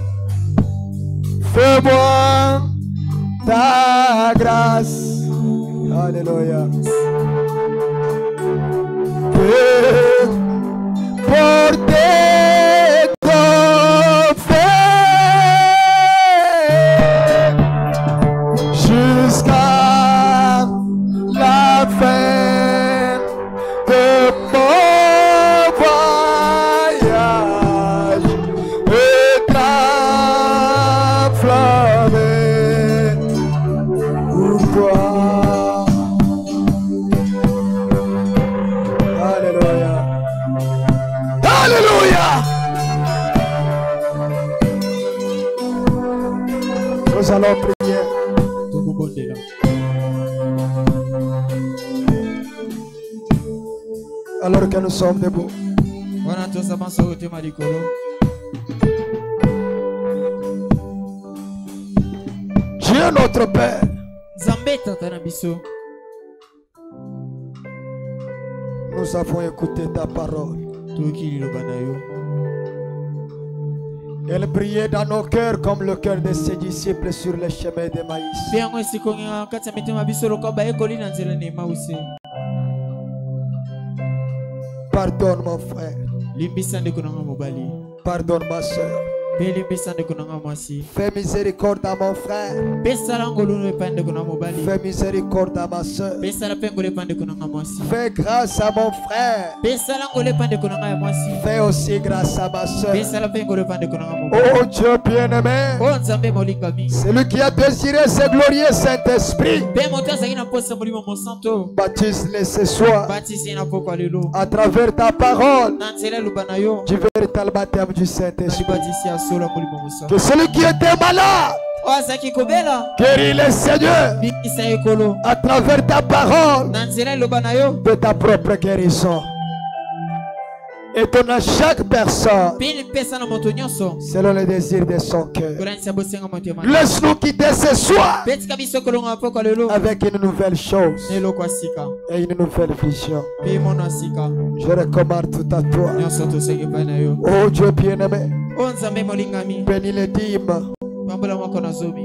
fais-moi ta grâce. Alléluia. Porter ton fait jusqu'à la fin de mon voyage et t'enflammer pour toi. Alléluia. Alléluia. Nous allons prier. Alors que nous sommes debout. Dieu notre Père, nous avons écouté ta parole. Elle brillait dans nos cœurs comme le cœur de ses disciples sur le chemin de Maïs. Pardonne mon frère. Pardonne ma soeur. Fais miséricorde à mon frère. Fais miséricorde à ma soeur. Fais grâce à mon frère. Fais aussi grâce à ma soeur. Oh Dieu bien-aimé, celui qui a désiré ce glorieux Saint-Esprit, baptise-les ce soir à travers ta parole du véritable baptême du Saint-Esprit. Que celui qui était malade guéris le Seigneur à travers ta parole de ta propre guérison. Et donne à chaque personne selon les désirs de son cœur. Laisse-nous quitter ce soir avec une nouvelle chose et une nouvelle vision. Je recommande tout à toi. Oh Dieu bien-aimé, bénis les dîmes,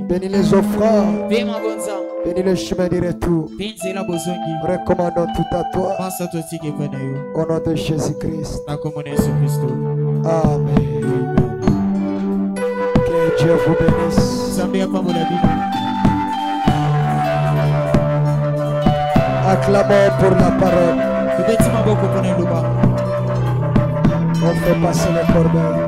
bénis les offrandes, bénis le chemin du retour. Recommandons tout à toi. Au nom de Jésus-Christ. Amen. Que Dieu vous bénisse. Acclamons pour la parole. On fait passer les corbeilles.